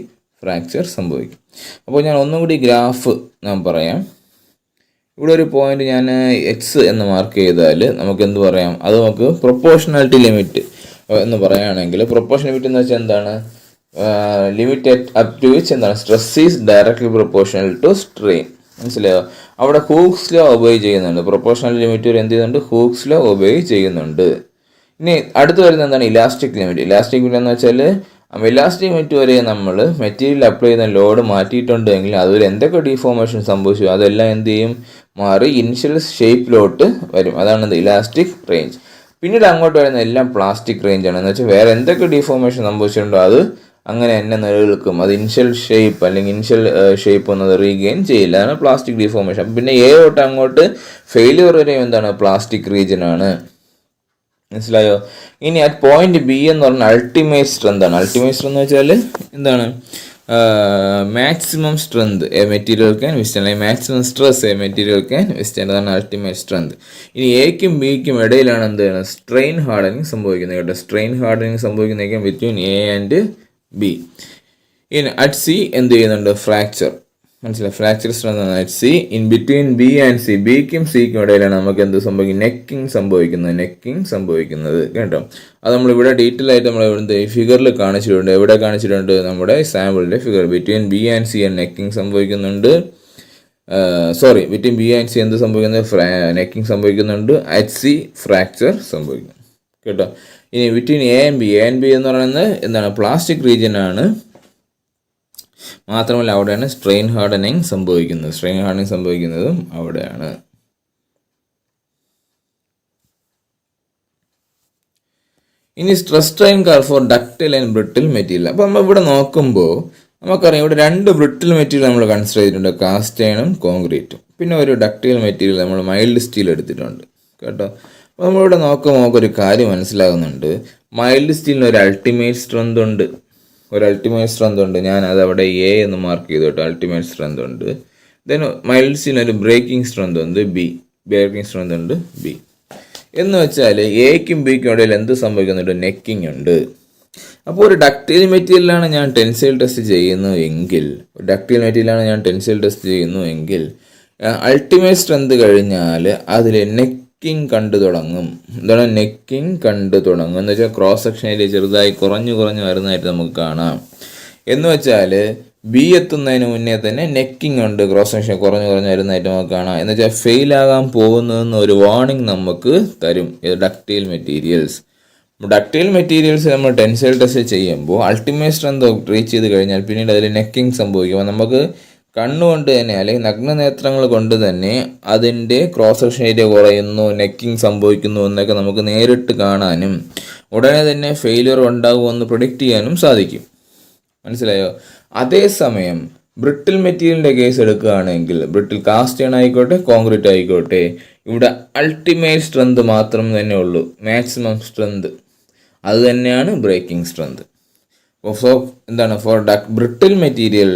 ഫ്രാക്ചർ സംഭവിക്കും. അപ്പോൾ ഞാൻ ഒന്നും കൂടി ഗ്രാഫ് ഞാൻ പറയാം. ഇവിടെ ഒരു പോയിന്റ് ഞാൻ എക്സ് എന്ന് മാർക്ക് ചെയ്താൽ നമുക്ക് എന്ത് പറയാം? അത് നമുക്ക് പ്രൊപ്പോർഷണാലിറ്റി ലിമിറ്റ് എന്ന് പറയുകയാണെങ്കിൽ, പ്രൊപ്പോർഷൻ ലിമിറ്റ് എന്ന് വെച്ചാൽ എന്താണ്? ലിമിറ്റ് അപ് ടു വിച്ച് എന്താണ് stress is directly proportional to strain. മനസ്സിലായോ? അവിടെ ഹൂക്സ് ലോ ഒബേ ചെയ്യുന്നുണ്ട്. പ്രൊപ്പോർഷണൽ ലിമിറ്റ് വരെ എന്ത് ചെയ്യുന്നുണ്ട്? ഹൂക്സ് ലോ ഒബേ ചെയ്യുന്നുണ്ട്. ഇനി അടുത്ത് വരുന്നത് എന്താണ്? Elastic limit. ഇലാസ്റ്റിക് ലിമിറ്റ് എന്ന് വെച്ചാൽ ഇലാസ്റ്റിക് ലിമിറ്റ് വരെ നമ്മൾ മെറ്റീരിയൽ അപ്ലൈ ചെയ്യുന്ന ലോഡ് മാറ്റിയിട്ടുണ്ടെങ്കിൽ അതുവരെ എന്തൊക്കെ ഡിഫോർമേഷൻ സംഭവിച്ചു അതെല്ലാം എന്ത് ചെയ്യും? മാറി ഇനിഷ്യൽ ഷേപ്പിലോട്ട് വരും. അതാണ് ഇലാസ്റ്റിക് റേഞ്ച്. പിന്നീട് അങ്ങോട്ട് വരുന്ന എല്ലാം പ്ലാസ്റ്റിക് റേഞ്ചാണ്. എന്ന് വെച്ചാൽ വേറെ എന്തൊക്കെ ഡിഫോർമേഷൻ സംഭവിച്ചിട്ടുണ്ടോ അത് അങ്ങനെ തന്നെ നിലനിൽക്കും. അത് ഇനിഷ്യൽ ഷേപ്പ് അല്ലെങ്കിൽ ഇനിഷ്യൽ ഷേപ്പ് ഒന്നും റീഗെയിൻ ചെയ്യില്ല. അതാണ് പ്ലാസ്റ്റിക് ഡിഫോർമേഷൻ. പിന്നെ എ തൊട്ട് അങ്ങോട്ട് ഫെയിലിയർ വരെ എന്താണ്? പ്ലാസ്റ്റിക് റീജിയൻ ആണ്. മനസ്സിലായോ? ഇനി അറ്റ് പോയിന്റ് ബി എന്ന് പറഞ്ഞാൽ അൾട്ടിമേറ്റ് സ്ട്രെങ്ത് ആണ്. അൾട്ടിമേറ്റ് സ്ട്രെങ്ത് എന്ന് വെച്ചാൽ എന്താണ്? Maximum strength a material can withstand, അല്ലെങ്കിൽ maximum stress a material can withstand. അതാണ് അൾട്ടിമേറ്റ് സ്ട്രെങ്ത്. ഇനി എക്കും ബിക്കും ഇടയിലാണ് എന്താണ്? സ്ട്രെയിൻ ഹാർഡനിങ് സംഭവിക്കുന്നത് കേട്ടോ. സ്ട്രെയിൻ ഹാർഡനിങ് സംഭവിക്കുന്നതൊക്കെ ബിറ്റ്വീൻ എ ആൻഡ് ബി. ഇനി അറ്റ് സി എന്ത് ചെയ്യുന്നുണ്ട്? ഫ്രാക്ചർ. മനസ്സിലായി? ഫ്രാക്ചർ സ്ട്രെങ്ത് ആണ് at C. In between B and C, ബിക്കും സിക്കും ഇടയിലാണ് നമുക്ക് എന്ത് സംഭവിക്കുന്നത്? നെക്കിങ് സംഭവിക്കുന്നത് കേട്ടോ. അത് നമ്മളിവിടെ ഡീറ്റെയിൽ ആയിട്ട് നമ്മൾ ഇവിടെ ഫിഗറിൽ കാണിച്ചിട്ടുണ്ട്. എവിടെ കാണിച്ചിട്ടുണ്ട്? നമ്മുടെ സാമ്പിളിൻ്റെ figure. Between B and C necking സംഭവിക്കുന്നുണ്ട്. ബിറ്റ്വീൻ ബി ആൻഡ് സി എന്ത് സംഭവിക്കുന്നത്? നെക്കിങ് സംഭവിക്കുന്നുണ്ട്. അറ്റ് സി ഫ്രാക്ചർ സംഭവിക്കും കേട്ടോ. ഇനി ബിറ്റ്വീൻ എ ആൻഡ് ബി എന്ന് പറയുന്നത് എന്താണ്? പ്ലാസ്റ്റിക് റീജിയൻ ആണ്. മാത്രമല്ല അവിടെയാണ് സ്ട്രെയിൻ ഹാർഡനിങ് സംഭവിക്കുന്നതും അവിടെയാണ്. ഇനി stress strain curve four ductile and brittle material. അപ്പോൾ നമ്മൾ ഇവിടെ നോക്കുമ്പോൾ നമുക്കറിയാം ഇവിടെ 2 ബ്രിട്ടിൽ മെറ്റീരിയൽ നമ്മൾ കൺസിഡർ ചെയ്തിട്ടുണ്ട്, കാസ്റ്റ് അയണും കോൺക്രീറ്റും. പിന്നെ ഒരു ഡക്റ്റൈൽ മെറ്റീരിയൽ നമ്മൾ മൈൽഡ് സ്റ്റീൽ എടുത്തിട്ടുണ്ട് കേട്ടോ. അപ്പോൾ നമ്മളിവിടെ നോക്കുമ്പോൾ നമുക്കൊരു കാര്യം മനസ്സിലാകുന്നുണ്ട്. മൈൽഡ് സ്റ്റീലിന് ഒരു അൾട്ടിമേറ്റ് സ്ട്രെങ്ത് ഉണ്ട്. ഞാൻ അതവിടെ എ എന്ന് മാർക്ക് ചെയ്തു കേട്ടോ. അൾട്ടിമേറ്റ് സ്ട്രെങ്ത് ഉണ്ട്. ദെൻ മൈൽഡ് സ്റ്റീലിന് ഒരു ബ്രേക്കിംഗ് സ്ട്രെങ്ത് ഉണ്ട് ബി. എന്ന് വെച്ചാൽ എക്കും ബിക്കും ഇടയിൽ എന്ത് സംഭവിക്കുന്നുണ്ട്? നെക്കിങ് ഉണ്ട്. അപ്പോൾ ഒരു ഡക്റ്റൈൽ മെറ്റീരിയലാണ് ഞാൻ ടെൻസൈൽ ടെസ്റ്റ് ചെയ്യുന്നു എങ്കിൽ അൾട്ടിമേറ്റ് സ്ട്രെങ്ത് കഴിഞ്ഞാൽ അതിൽ നെക്കിങ് കണ്ടു തുടങ്ങും. എന്താണ് നെക്കിങ് കണ്ടു തുടങ്ങും എന്ന് വെച്ചാൽ ക്രോസ് സെക്ഷൻ ഏരിയ ചെറുതായി കുറഞ്ഞു വരുന്നതായിട്ട് നമുക്ക് കാണാം. എന്ന് വെച്ചാൽ ബി എത്തുന്നതിന് മുന്നേ തന്നെ നെക്കിങ് ഉണ്ട്, ക്രോസ് സെക്ഷൻ കുറഞ്ഞു വരുന്നതായിട്ട് നമുക്ക് കാണാം. എന്ന് വെച്ചാൽ ഫെയിലാകാൻ പോകുന്നതെന്ന് ഒരു വാർണിംഗ് നമുക്ക് തരും ഇത് ഡക്റ്റൈൽ മെറ്റീരിയൽസ് നമ്മൾ ടെൻസൈൽ ടെസ്റ്റ് ചെയ്യുമ്പോൾ അൾട്ടിമേറ്റ് സ്ട്രെങ്ത് റീച്ച് ചെയ്ത് കഴിഞ്ഞാൽ പിന്നീട് അതിൽ നെക്കിങ് സംഭവിക്കും. നമുക്ക് കണ്ണുകൊണ്ട് തന്നെ അല്ലെങ്കിൽ നഗ്നനേത്രങ്ങൾ കൊണ്ട് തന്നെ അതിൻ്റെ ക്രോസ് സെക്ഷൻ ഏരിയ കുറയുന്നു, നെക്കിങ് സംഭവിക്കുന്നു എന്നൊക്കെ നമുക്ക് നേരിട്ട് കാണാനും ഉടനെ തന്നെ ഫെയിലിയർ ഉണ്ടാകുമെന്ന് പ്രിഡിക്റ്റ് ചെയ്യാനും സാധിക്കും. മനസ്സിലായോ? അതേസമയം ബ്രിട്ടിൽ മെറ്റീരിയലിൻ്റെ കേസ് എടുക്കുകയാണെങ്കിൽ ബ്രിട്ടിൽ കാസ്റ്റ് അയൺ ആയിക്കോട്ടെ കോൺക്രീറ്റ് ആയിക്കോട്ടെ, ഇവിടെ അൾട്ടിമേറ്റ് സ്ട്രെങ്ത് മാത്രം തന്നെ ഉള്ളൂ, മാക്സിമം സ്ട്രെങ്ത് അത് തന്നെയാണ് breaking strength. For brittle material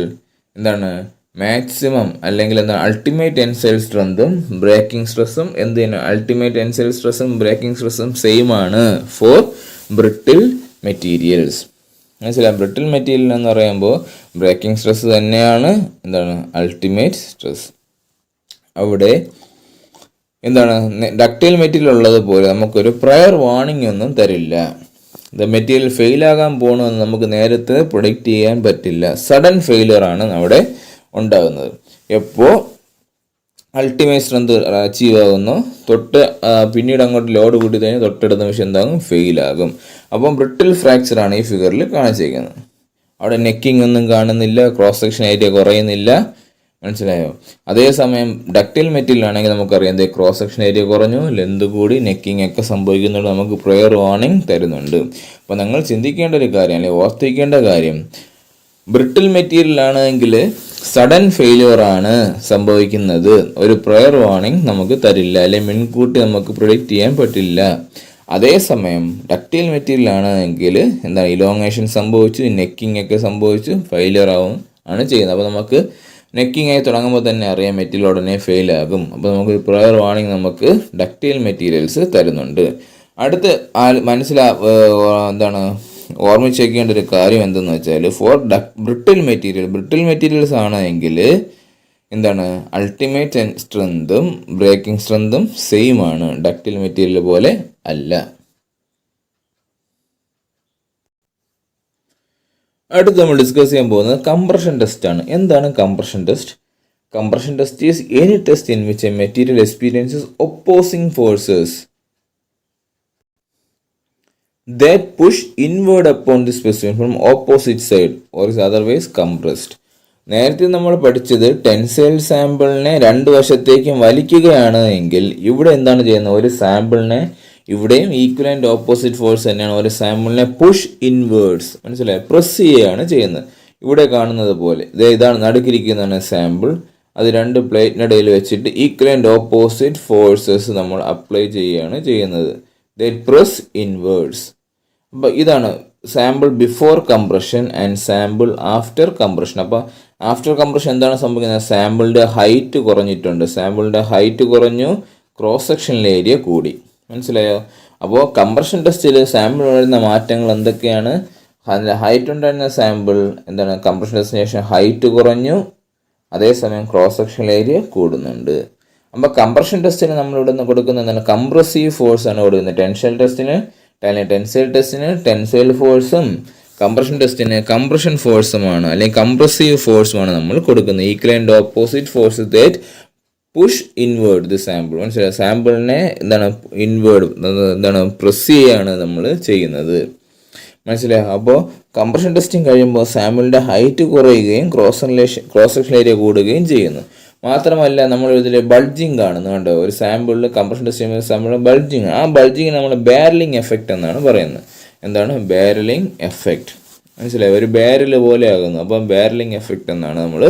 maximum അല്ലെങ്കിൽ അൾട്ടിമേറ്റ് ടെൻസൈൽ സ്ട്രെങ്തും ബ്രേക്കിംഗ് സ്ട്രെസ്സും അൾട്ടിമേറ്റ് ടെൻസൈൽ സ്ട്രെസ്സും ബ്രേക്കിംഗ് സ്ട്രെസ്സും സെയിം ആണ് ഫോർ ബ്രിട്ടിൽ മെറ്റീരിയൽസ്. മനസ്സിലായി? ബ്രിട്ടിൽ മെറ്റീരിയൽ എന്ന് പറയുമ്പോൾ ബ്രേക്കിംഗ് സ്ട്രെസ് തന്നെയാണ് അൾട്ടിമേറ്റ് സ്ട്രെസ്. അവിടെ ഡക്റ്റൈൽ മെറ്റീരിയൽ ഉള്ളതുപോലെ നമുക്കൊരു പ്രയർ വാർണിംഗ് ഒന്നും തരില്ല. മെറ്റീരിയൽ ഫെയിലാകാൻ പോകണമെന്ന് നമുക്ക് നേരത്തെ പ്രൊഡിക്റ്റ് ചെയ്യാൻ പറ്റില്ല. സഡൻ ഫെയിലിയർ ആണ് അവിടെ ഉണ്ടാകുന്നത്. എപ്പോൾ അൾട്ടിമേറ്റ് സ്ട്രെങ്ത് അച്ചീവ് ആകുന്നു പിന്നീട് അങ്ങോട്ട് ലോഡ് കൂട്ടി കഴിഞ്ഞാൽ തൊട്ടടുത്ത നിമിഷം എന്താകും? ഫെയിലാകും. അപ്പം ബ്രിട്ടിൽ ഫ്രാക്ചറാണ് ഈ ഫിഗറിൽ കാണിച്ചിരിക്കുന്നത്. അവിടെ നെക്കിംഗ് ഒന്നും കാണുന്നില്ല, ക്രോസ് സെക്ഷൻ ഏരിയ കുറയുന്നില്ല. മനസ്സിലായോ? അതേസമയം ഡക്റ്റൈൽ മെറ്റീരിയൽ ആണെങ്കിൽ നമുക്കറിയാം ക്രോസ് സെക്ഷൻ ഏരിയ കുറഞ്ഞു, ലെന്ത് കൂടി, നെക്കിംഗ് ഒക്കെ സംഭവിക്കുന്നുണ്ട്, നമുക്ക് പ്രയർ വാർണിംഗ് തരുന്നുണ്ട്. അപ്പോൾ നിങ്ങൾ ചിന്തിക്കേണ്ട ഒരു കാര്യം അല്ലെങ്കിൽ ഓർത്തിരിക്കേണ്ട കാര്യം, ബ്രിട്ടിൽ മെറ്റീരിയൽ ആണെങ്കിൽ സഡൻ ഫെയിലിയർ ആണ് സംഭവിക്കുന്നത്, ഒരു പ്രയർ വാർണിംഗ് നമുക്ക് തരില്ല, അല്ലെങ്കിൽ മുൻകൂട്ടി നമുക്ക് പ്രിഡിക്റ്റ് ചെയ്യാൻ പറ്റില്ല. അതേസമയം ഡക്റ്റൈൽ മെറ്റീരിയൽ ആണെങ്കിൽ ഇലോങ്ങേഷൻ സംഭവിച്ചു, നെക്കിംഗ് ഒക്കെ സംഭവിച്ചു, ഫെയിലിയർ ആണ് ചെയ്യുന്നത്. അപ്പോൾ നമുക്ക് നെക്കിംഗ് ആയി തുടങ്ങുമ്പോൾ തന്നെ അറിയാം മെറ്റീരിയൽ ഉടനെ ഫെയിലാകും. അപ്പോൾ നമുക്കൊരു പ്രയർ വാർണിംഗ് നമുക്ക് ഡക്റ്റൈൽ മെറ്റീരിയൽസ് തരുന്നുണ്ട്. അടുത്ത് ഓർമ്മിച്ച് വയ്ക്കേണ്ട ഒരു കാര്യം എന്തെന്ന് വെച്ചാൽ ഫോർ ബ്രിട്ടിൽ മെറ്റീരിയൽസ് ആണെങ്കിൽ അൾട്ടിമേറ്റ് സ്ട്രെങ്തും ബ്രേക്കിംഗ് സ്ട്രെങ്തും സെയിം ആണ്, ഡക്റ്റൈൽ മെറ്റീരിയൽ പോലെ അല്ല. അടുത്ത് നമ്മൾ ഡിസ്കസ് ചെയ്യാൻ പോകുന്നത് കംപ്രഷൻ ടെസ്റ്റ് ആണ്. എന്താണ് compression test? Compression test is any test in which A material experiences opposing forces that push inward upon the specimen from opposite side or is otherwise compressed. നേരത്തെ നമ്മൾ പഠിച്ചത് ടെൻസൈൽ സാമ്പിളിനെ 2 വശത്തേക്കും വലിക്കുകയാണ് എങ്കിൽ ഇവിടെ എന്താണ് ചെയ്യുന്നത്? ഒരു സാമ്പിളിനെ ഇവിടെയും ഈക്വലൻ്റ് ഓപ്പോസിറ്റ് ഫോഴ്സ് തന്നെയാണ്, ഒരു സാമ്പിളിനെ പുഷ് ഇൻവേർഡ്സ്, മനസ്സിലായി, പ്രസ് ചെയ്യുകയാണ് ചെയ്യുന്നത്. ഇവിടെ കാണുന്നത് പോലെ ഇതാണ് നടുക്കിരിക്കുന്നതാണ് സാമ്പിൾ, അത് 2 പ്ലേറ്റിനിടയിൽ വെച്ചിട്ട് ഈക്വലൻ്റ് ഓപ്പോസിറ്റ് ഫോഴ്സസ് നമ്മൾ അപ്ലൈ ചെയ്യുകയാണ് ചെയ്യുന്നത്. Press inwards. അപ്പോൾ ഇതാണ് sample before compression and sample after compression. അപ്പോൾ ആഫ്റ്റർ കംപ്രഷൻ എന്താണ് സംഭവിക്കുന്നത്? സാമ്പിളിൻ്റെ ഹൈറ്റ് കുറഞ്ഞിട്ടുണ്ട്, സാമ്പിളിൻ്റെ ഹൈറ്റ് കുറഞ്ഞു, ക്രോസ് സെക്ഷനിൽ ഏരിയ കൂടി. മനസ്സിലായോ? അപ്പോൾ കംപ്രഷൻ ടെസ്റ്റിൽ സാമ്പിൾ വരുന്ന മാറ്റങ്ങൾ എന്തൊക്കെയാണ്? ഹൈറ്റ് ഉണ്ടായിരുന്ന സാമ്പിൾ കംപ്രഷൻ ടെസ്റ്റിന് ശേഷം ഹൈറ്റ് കുറഞ്ഞു, അതേസമയം ക്രോസ് സെക്ഷൻ ഏരിയ കൂടുന്നുണ്ട്. അപ്പോൾ കംപ്രഷൻ ടെസ്റ്റിന് നമ്മളിവിടെ നിന്ന് കൊടുക്കുന്നത് കംപ്രസീവ് ഫോഴ്സ് ആണ് കൊടുക്കുന്നത്. ടെൻസൈൽ ടെസ്റ്റിന് ടെൻസൈൽ ഫോഴ്സും കംപ്രഷൻ ടെസ്റ്റിന് കംപ്രഷൻ ഫോഴ്സുമാണ് അല്ലെങ്കിൽ കംപ്രസീവ് ഫോഴ്സുമാണ് നമ്മൾ കൊടുക്കുന്നത്. Equivalent opposite force that push inward the sample. മനസ്സിലായി? സാമ്പിളിനെ ഇൻവേർഡ് പ്രസ് ചെയ്യുകയാണ് നമ്മൾ ചെയ്യുന്നത്. മനസ്സിലായോ? അപ്പോൾ കംപ്രഷൻ ടെസ്റ്റിംഗ് കഴിയുമ്പോൾ സാമ്പിളിൻ്റെ ഹൈറ്റ് കുറയുകയും ക്രോസ് സെക്ഷൻ ഏരിയ കൂടുകയും ചെയ്യുന്നു. മാത്രമല്ല നമ്മൾ ഇതിൽ ബൾജിങ് കാണുന്നു, കണ്ടോ? ഒരു സാമ്പിളിൽ കംപ്രഷൻ ടെസ്റ്റ് ചെയ്യുമ്പോൾ സാമ്പിളിൽ ബൾജിങ്, ആ ബൾജിങ് നമ്മൾ ബാരലിംഗ് എഫക്റ്റ് എന്നാണ് പറയുന്നത്. എന്താണ് ബാരലിംഗ് എഫക്റ്റ്? മനസ്സിലായോ? ഒരു ബാരൽ പോലെ ആകുന്നു. അപ്പം ബാരലിംഗ് എഫക്റ്റ് എന്നാണ് നമ്മൾ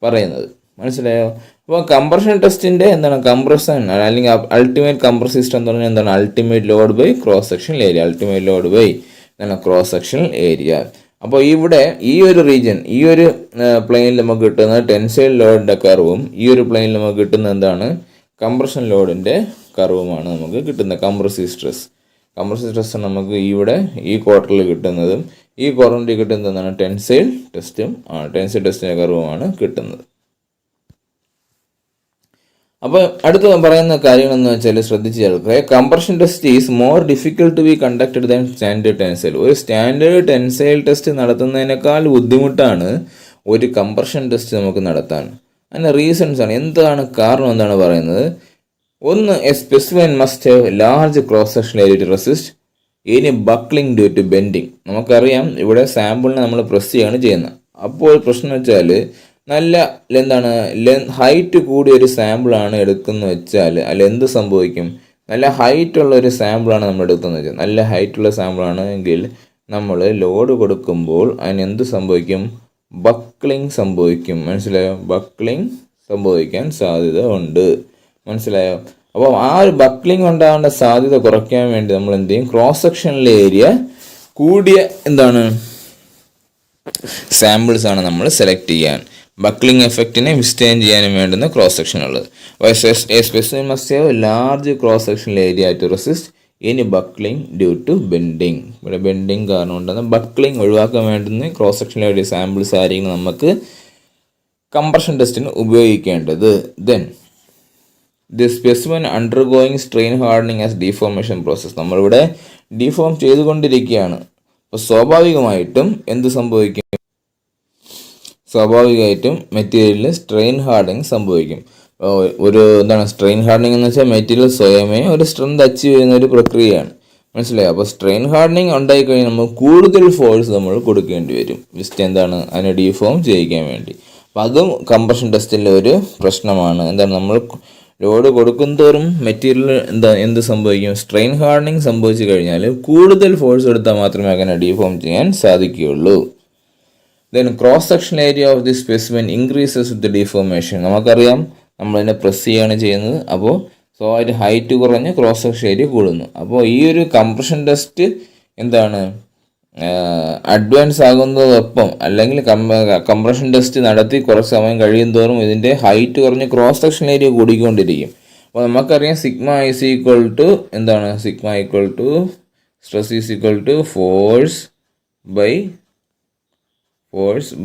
പറയുന്നത്. മനസ്സിലായോ? അപ്പോൾ കംപ്രഷൻ ടെസ്റ്റിൻ്റെ എന്താണ് കംപ്രഷൻ അല്ലെങ്കിൽ അൾട്ടിമേറ്റ് കംപ്രസീവ് സ്ട്രെങ്ത് എന്ന് പറഞ്ഞാൽ എന്താണ് ultimate load by cross sectional area. Ultimate load by എന്താണ് ക്രോസ് സെക്ഷണൽ ഏരിയ. അപ്പോൾ ഇവിടെ ഈ ഒരു റീജിയൻ ഈ ഒരു പ്ലെയിനിൽ നമുക്ക് കിട്ടുന്ന ടെൻസൈൽ ലോഡിൻ്റെ കർവും ഈ ഒരു പ്ലെയിനിൽ നമുക്ക് കിട്ടുന്ന എന്താണ് കംപ്രഷൻ ലോഡിൻ്റെ കർവുമാണ് നമുക്ക് കിട്ടുന്നത്. കംപ്രസീവ് സ്ട്രെസ് നമുക്ക് ഇവിടെ ഈ ക്വാർട്ടറിൽ കിട്ടുന്നതും ഈ ക്വാർട്ടറിൽ കിട്ടുന്നത് എന്താണ് ടെൻസൈൽ ടെസ്റ്റിൻ്റെ കർവുമാണ് കിട്ടുന്നത്. അപ്പോൾ അടുത്ത് പറയുന്ന കാര്യങ്ങളെന്ന് വെച്ചാൽ ശ്രദ്ധിച്ച് കേൾക്കുക. Compression test is more difficult to be conducted than standard tensile. ഒരു സ്റ്റാൻഡേർഡ് ടെൻസൈൽ ടെസ്റ്റ് നടത്തുന്നതിനേക്കാൾ ബുദ്ധിമുട്ടാണ് ഒരു കംപ്രഷൻ ടെസ്റ്റ് നമുക്ക് നടത്താൻ. അതിന് റീസൺസ് ആണ്. എന്താണ് കാരണം എന്താണ് പറയുന്നത്? ഒന്ന്, a specimen must have large cross section area to resist any buckling due to bending. നമുക്കറിയാം ഇവിടെ സാമ്പിളിനെ നമ്മൾ പ്രസ് ചെയ്യുകയാണ് ചെയ്യുന്നത്. അപ്പോൾ പ്രശ്നം വെച്ചാൽ നല്ല എന്താണ് ഹൈറ്റ് കൂടിയ ഒരു സാമ്പിളാണ് എടുക്കുന്നത് വെച്ചാൽ അതിൽ എന്ത് സംഭവിക്കും? നല്ല ഹൈറ്റുള്ള ഒരു സാമ്പിളാണ് നമ്മൾ എടുക്കുന്നത് വെച്ചാൽ നല്ല ഹൈറ്റുള്ള സാമ്പിളാണ് എങ്കിൽ നമ്മൾ ലോഡ് കൊടുക്കുമ്പോൾ അതിന് എന്ത് സംഭവിക്കും? ബക്ലിംഗ് സംഭവിക്കും. മനസ്സിലായോ? ബക്ലിംഗ് സംഭവിക്കാൻ സാധ്യത ഉണ്ട്. മനസ്സിലായോ? അപ്പോൾ ആ ഒരു ബക്ലിംഗ് ഉണ്ടാകേണ്ട സാധ്യത കുറയ്ക്കാൻ വേണ്ടി നമ്മൾ എന്ത് ചെയ്യും? ക്രോസ് സെക്ഷനിലെ ഏരിയ കൂടിയ എന്താണ് സാമ്പിൾസ് ആണ് നമ്മൾ സെലക്ട് ചെയ്യാൻ. ബക്ലിംഗ് എഫക്റ്റിനെ വിസ്റ്റൈൻ ചെയ്യാനും വേണ്ടുന്ന ക്രോസ് സെക്ഷൻ ഉള്ളത്. Specimen must have large cross sectional area to resist any buckling due to bending. ഇവിടെ ബെൻഡിങ് കാരണം ഉണ്ടാകുന്ന ബക്ലിംഗ് ഒഴിവാക്കാൻ വേണ്ടുന്ന ക്രോസ് സെക്ഷണൽ ഏരിയ സാമ്പിൾസ് ആയിരിക്കും നമുക്ക് കംപ്രഷൻ ടെസ്റ്റിന് ഉപയോഗിക്കേണ്ടത്. Then the specimen undergoing strain hardening as deformation process. നമ്മളിവിടെ ഡീഫോം ചെയ്തുകൊണ്ടിരിക്കുകയാണ്. അപ്പോൾ സ്വാഭാവികമായിട്ടും എന്ത് സംഭവിക്കും? സ്വാഭാവികമായിട്ടും മെറ്റീരിയലിൽ സ്ട്രെയിൻ ഹാർഡനിങ് സംഭവിക്കും. ഒരു എന്താണ് സ്ട്രെയിൻ ഹാർഡനിങ് എന്ന് വെച്ചാൽ മെറ്റീരിയൽ സ്വയമേ ഒരു സ്ട്രെങ്ത് അച്ചീവ് ചെയ്യുന്ന ഒരു പ്രക്രിയയാണ്. മനസ്സിലായോ? അപ്പോൾ സ്ട്രെയിൻ ഹാർഡനിങ് ഉണ്ടായിക്കഴിഞ്ഞാൽ നമ്മൾ കൂടുതൽ ഫോഴ്സ് നമ്മൾ കൊടുക്കേണ്ടി വരും ജസ്റ്റ് എന്താണ് അതിനെ ഡീഫോം ചെയ്യിക്കാൻ വേണ്ടി. അപ്പം അതും കംപ്രഷൻ ടെസ്റ്റിൻ്റെ ഒരു പ്രശ്നമാണ്. എന്താണ് നമ്മൾ ലോഡ് കൊടുക്കുന്തോറും മെറ്റീരിയൽ എന്ത് സംഭവിക്കും? സ്ട്രെയിൻ ഹാർഡനിങ് സംഭവിച്ചു കഴിഞ്ഞാൽ കൂടുതൽ ഫോഴ്സ് എടുത്താൽ മാത്രമേ അങ്ങനെ ഡീഫോം ചെയ്യാൻ സാധിക്കുകയുള്ളൂ. Then cross section area of the specimen increases with deformation. നമുക്കറിയാം നമ്മളതിനെ പ്രസ് ചെയ്യുകയാണ് ചെയ്യുന്നത്. അപ്പോൾ അതിൻ്റെ ഹൈറ്റ് കുറഞ്ഞ് ക്രോസ് സെക്ഷൻ ഏരിയ കൂടുന്നു. അപ്പോൾ ഈ ഒരു കംപ്രഷൻ ടെസ്റ്റ് എന്താണ് അഡ്വാൻസ് ആകുന്നതൊപ്പം അല്ലെങ്കിൽ കംപ്രഷൻ ടെസ്റ്റ് നടത്തി കുറച്ച് സമയം കഴിയും തോറും ഇതിൻ്റെ ഹൈറ്റ് കുറഞ്ഞ് ക്രോസ് സെക്ഷൻ ഏരിയ കൂടിക്കൊണ്ടിരിക്കും. അപ്പോൾ നമുക്കറിയാം സിഗ്മ ഈസ് ഈക്വൽ ടു എന്താണ് sigma equal to stress is equal to force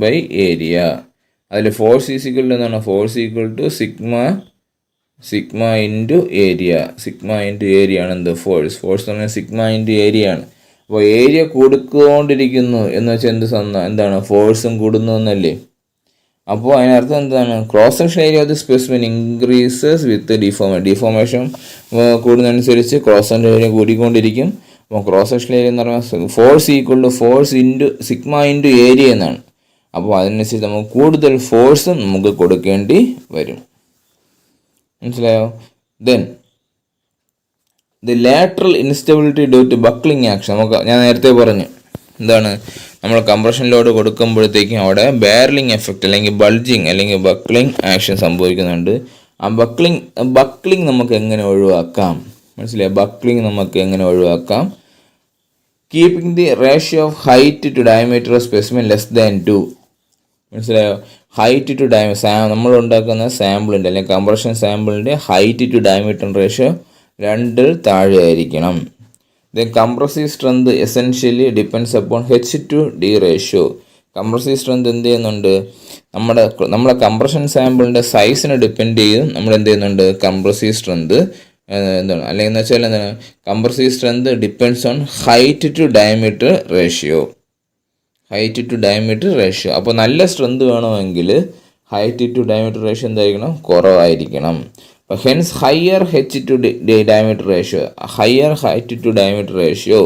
by area. അതിൽ ഫോഴ്സ് ഈസ് ഈക്വൽ ടു എന്താണ്? Force equal to sigma into area. Sigma into area ആണ് എന്ത്? Force എന്ന് പറഞ്ഞാൽ സിഗ്മ ഇൻറ്റു ഏരിയ ആണ്. അപ്പോൾ area കൊടുക്കൊണ്ടിരിക്കുന്നു എന്ന് വെച്ചാൽ എന്താണ് ഫോഴ്സും കൂടുന്നു എന്നല്ലേ? അപ്പോൾ അതിനർത്ഥം എന്താണ്? Cross section area of the specimen increases with deformation കൂടുന്നതനുസരിച്ച് ക്രോസ് സെക്ഷൻ ഏരിയ കൂടിക്കൊണ്ടിരിക്കും. അപ്പോൾ ക്രോസ് സെക്ഷൻ ഏരിയ എന്ന് പറഞ്ഞാൽ force equal to force into sigma into area എന്നാണ്. അപ്പോൾ അതിനനുസരിച്ച് നമുക്ക് കൂടുതൽ ഫോഴ്സും നമുക്ക് കൊടുക്കേണ്ടി വരും. മനസ്സിലായോ? Then the lateral instability due to buckling action. ഞാൻ നേരത്തെ പറഞ്ഞു എന്താണ് നമ്മൾ കംപ്രഷൻ ലോഡ് കൊടുക്കുമ്പോഴത്തേക്കും അവിടെ ബാരലിംഗ് എഫക്റ്റ് അല്ലെങ്കിൽ ബൾജിങ് അല്ലെങ്കിൽ ബക്ലിംഗ് ആക്ഷൻ സംഭവിക്കുന്നുണ്ട്. ആ ബക്ലിംഗ് നമുക്ക് എങ്ങനെ ഒഴിവാക്കാം? മനസ്സിലായോ? ബക്ലിംഗ് നമുക്ക് എങ്ങനെ ഒഴിവാക്കാം? Keeping the ratio of height to diameter of specimen less than 2. മനസ്സിലായോ? ഹൈറ്റ് ടു നമ്മൾ ഉണ്ടാക്കുന്ന സാമ്പിളിൻ്റെ അല്ലെങ്കിൽ കംപ്രഷൻ സാമ്പിളിൻ്റെ ഹൈറ്റ് ടു ഡയമീറ്റർ റേഷ്യോ 2 താഴെ ആയിരിക്കണം. Then compressive strength essentially depends upon H/D ratio. Compressive strength എന്ത് ചെയ്യുന്നുണ്ട്? നമ്മുടെ കംപ്രഷൻ സാമ്പിളിൻ്റെ സൈസിനെ ഡിപ്പെൻഡ് ചെയ്തും നമ്മൾ എന്ത് ചെയ്യുന്നുണ്ട്? കംപ്രസീവ് സ്ട്രെങ്ത് എന്താണ് അല്ലെങ്കിൽ എന്ന് വെച്ചാൽ എന്താണ് compressive strength depends on height to diameter ratio. അപ്പോൾ നല്ല സ്ട്രെങ്ത് വേണമെങ്കിൽ ഹൈറ്റ് ടു ഡയമീറ്റർ റേഷ്യോ എന്തായിരിക്കണം? കുറവായിരിക്കണം. അപ്പോൾ hence higher H/D diameter ratio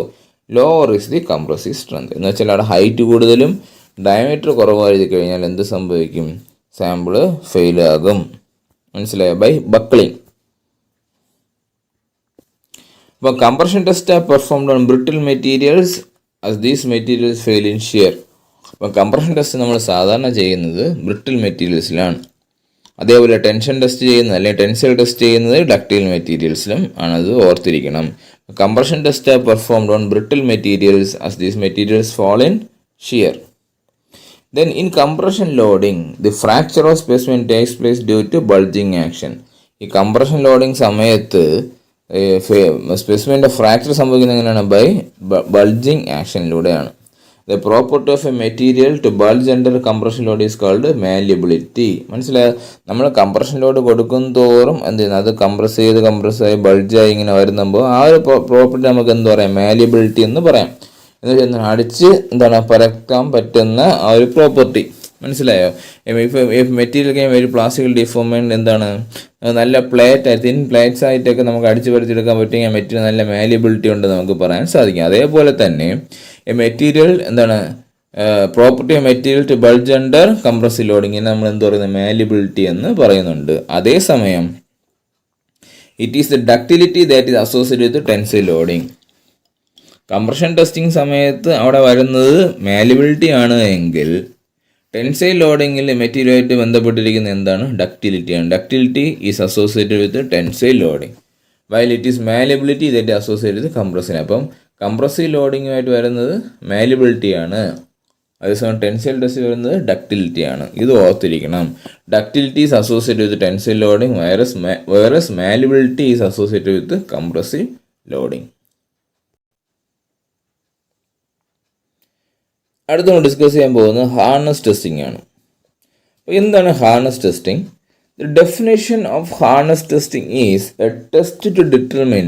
lower is the compressive strength. എന്ന് വെച്ചാൽ അവിടെ ഹൈറ്റ് കൂടുതലും ഡയമീറ്റർ കുറവായി കഴിഞ്ഞാൽ എന്ത് സംഭവിക്കും? സാമ്പിള് ഫെയിൽ ആകും. മനസ്സിലായോ? By buckling. അപ്പോൾ compression test are performed on brittle materials as these materials fail in shear അപ്പോൾ കംപ്രഷൻ ടെസ്റ്റ് നമ്മൾ സാധാരണ ചെയ്യുന്നത് ബ്രിട്ടിൽ മെറ്റീരിയൽസിലാണ്. അതേപോലെ ടെൻഷൻ ടെസ്റ്റ് ചെയ്യുന്നത് അല്ലെങ്കിൽ ടെൻസൈൽ ടെസ്റ്റ് ചെയ്യുന്നത് ഡക്റ്റൈൽ മെറ്റീരിയൽസിലും ആണത് ഓർത്തിരിക്കണം. Compression test are performed on brittle materials as these materials fall in shear. Then in compression loading, the fracture of specimen takes place due to bulging action. ഈ compression loading സമയത്ത് സ്പെസിമെൻ്റെ fracture സംഭവിക്കുന്നത് എങ്ങനെയാണ്? By bulging ആക്ഷനിലൂടെയാണ്. The property of a material to bulge under compression load is called malleability. മനസ്സിലായോ? നമ്മൾ compression load കൊടുക്കും തോറും എന്ത് ചെയ്യുന്നത്, അത് കംപ്രസ് ആയി ബൾജായി ഇങ്ങനെ വരുമ്പോൾ ആ ഒരു പ്രോപ്പർട്ടി നമുക്ക് എന്ത് പറയാം? മാലിയബിലിറ്റി എന്ന് പറയാം. എന്ന് വെച്ചാൽ അടിച്ച് പരക്കാൻ പറ്റുന്ന ആ ഒരു പ്രോപ്പർട്ടി. മനസ്സിലായോ? ഇഫ് മെറ്റീരിയൽ ക്യാൻ വെരി പ്ലാസ്റ്റിക്കൽ ഡിഫോർമെൻറ്റ് എന്താണ്, നല്ല തിൻ പ്ലേറ്റ്സ് ആയിട്ടൊക്കെ നമുക്ക് അടിച്ച് പറിച്ചെടുക്കാൻ പറ്റുമെങ്കിൽ മെറ്റീരിയൽ നല്ല മാലിയബിലിറ്റി ഉണ്ട് നമുക്ക് പറയാൻ സാധിക്കും. അതേപോലെ തന്നെ material property of material to bulge under compressive ലോഡിങ്ങിന് നമ്മൾ എന്ത് പറയുന്നത്? മാലിയബിലിറ്റി എന്ന് പറയുന്നുണ്ട്. അതേസമയം it is the ductility that is associated with tensile loading. Compression testing സമയത്ത് അവിടെ വരുന്നത് മാലിയബിലിറ്റി ആണ് എങ്കിൽ ടെൻസൈൽ ലോഡിങ്ങിൽ മെറ്റീരിയലായിട്ട് ബന്ധപ്പെട്ടിരിക്കുന്ന എന്താണ്? ഡക്റ്റിലിറ്റിയാണ്. Ductility is associated with tensile loading while it is malleability that associated with compressive. അപ്പം കംപ്രസീവ് ലോഡിങ്ങുമായിട്ട് വരുന്നത് മാലിയബിലിറ്റിയാണ്, അതേസമയം ടെൻസൈൽ ടെസ്റ്റ് വരുന്നത് ഡക്റ്റിലിറ്റിയാണ്. ഇത് ഓർത്തിരിക്കണം. Ductility is associated with tensile loading whereas malleability is associated with compressive loading. അടുത്ത നമ്മൾ ഡിസ്കസ് ചെയ്യാൻ പോകുന്നത് ഹാർനസ് ടെസ്റ്റിംഗ് ആണ്. അപ്പോൾ എന്താണ് hardness testing? The definition of hardness testing is a test to determine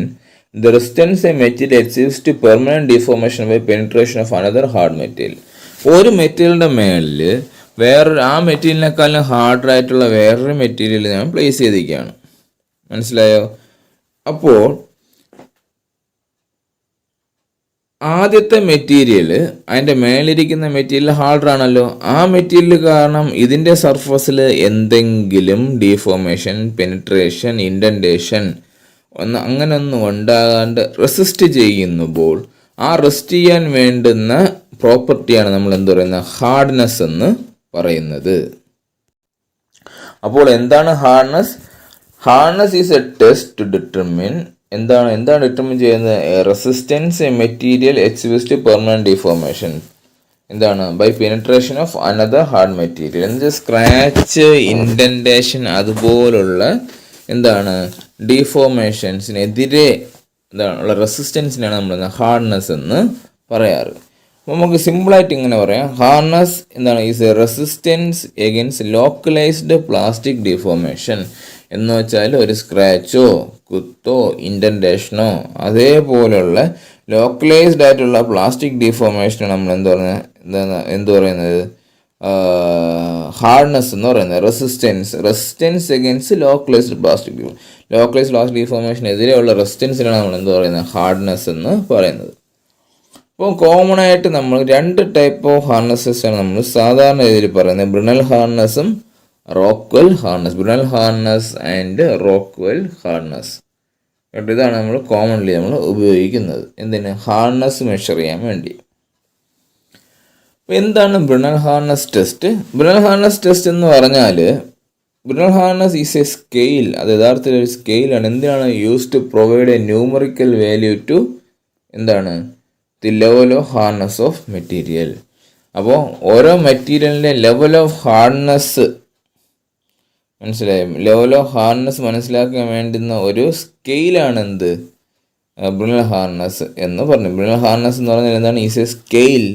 the resistance a material exist to permanent deformation by penetration of another hard material. ഒരു മെറ്റീരിയലിൻ്റെ മേളിൽ ആ മെറ്റീരിയലിനേക്കാളും ഹാർഡായിട്ടുള്ള വേറൊരു മെറ്റീരിയൽ ഞാൻ പ്ലേസ് ചെയ്തിരിക്കുകയാണ്. മനസ്സിലായോ? അപ്പോൾ ആദ്യത്തെ മെറ്റീരിയൽ, അതിൻ്റെ മേലിരിക്കുന്ന മെറ്റീരിയൽ ഹാർഡാണല്ലോ. ആ മെറ്റീരിയൽ കാരണം ഇതിൻ്റെ സർഫസിൽ എന്തെങ്കിലും ഡീഫോർമേഷൻ, പെനിട്രേഷൻ, ഇൻഡൻറ്റേഷൻ അങ്ങനെയൊന്നും ഉണ്ടാകാണ്ട് റെസിസ്റ്റ് ചെയ്യുമ്പോൾ ആ റെസിസ്റ്റ് ചെയ്യാൻ വേണ്ടുന്ന പ്രോപ്പർട്ടിയാണ് നമ്മൾ എന്ത് പറയുന്നത്? ഹാർഡ്നെസ് എന്ന് പറയുന്നത്. അപ്പോൾ എന്താണ് hardness? Hardness is a test to determine എന്താണ് ഡിറ്റർമിൻ ചെയ്യുന്നത്? Resistance a material exist permanent deformation by penetration of another hard material. Scratch, indentation അതുപോലുള്ള ഡിഫോർമേഷൻസിനെതിരെ ഉള്ള റെസിസ്റ്റൻസിനാണ് നമ്മൾ ഹാർഡ്നെസ് എന്ന് പറയാറ്. അപ്പോൾ നമുക്ക് സിമ്പിളായിട്ട് ഇങ്ങനെ പറയാം, hardness is A resistance against localised plastic deformation. എന്ന് വെച്ചാൽ ഒരു സ്ക്രാച്ചോ കുത്തോ ഇൻഡൻറ്റേഷനോ അതേപോലെയുള്ള ലോക്കലൈസ്ഡ് ആയിട്ടുള്ള പ്ലാസ്റ്റിക് ഡിഫോർമേഷനാണ് നമ്മൾ എന്ത് പറയുന്നത് ഹാർഡ്നെസ് എന്ന് പറയുന്നത്. റെസിസ്റ്റൻസ് എഗൻസ്റ്റ് ലോക്കലൈസ്ഡ് പ്ലാസ്റ്റിക് ഡിഫോർമേഷനെതിരെയുള്ള റെസിസ്റ്റൻസിനാണ് നമ്മൾ എന്ത് പറയുന്നത്? ഹാർഡ്നെസ് എന്ന് പറയുന്നത്. അപ്പോൾ കോമൺ ആയിട്ട് നമ്മൾ 2 ടൈപ്പ് ഓഫ് ഹാർഡ്നെസ്സസ് ആണ് നമ്മൾ സാധാരണ രീതിയിൽ പറയുന്നത്. ബ്രിണൽ ഹാർഡ്നെസ്സും Rockwell hardness. Brinell hardness and Rockwell hardness. ഇതാണ് നമ്മൾ കോമൺലി ഉപയോഗിക്കുന്നത്. എന്തിന്? ഹാർഡ്നെസ് മെഷർ ചെയ്യാൻ വേണ്ടി. അപ്പോൾ എന്താണ് Brinell hardness test? Brinell hardness test എന്ന് പറഞ്ഞാൽ Brinell hardness is a scale. അത് യഥാർത്ഥത്തിൽ ഒരു സ്കെയിലാണ്. എന്തിനാണ്? Use to provide a numerical value to the level of hardness of material. അപ്പോൾ ഓരോ മെറ്റീരിയലിൻ്റെ ലെവൽ ഓഫ് ഹാർഡ്നെസ് മനസ്സിലായും. ലെവൽ ഓഫ് ഹാർഡ്നെസ് മനസ്സിലാക്കാൻ വേണ്ടുന്ന ഒരു സ്കെയിലാണ് ബ്രിണൽ ഹാർഡ്നെസ് എന്ന് പറഞ്ഞു. ബ്രിണൽ ഹാർഡ്നെസ് എന്ന് പറഞ്ഞാൽ എന്താണ്? Is a scale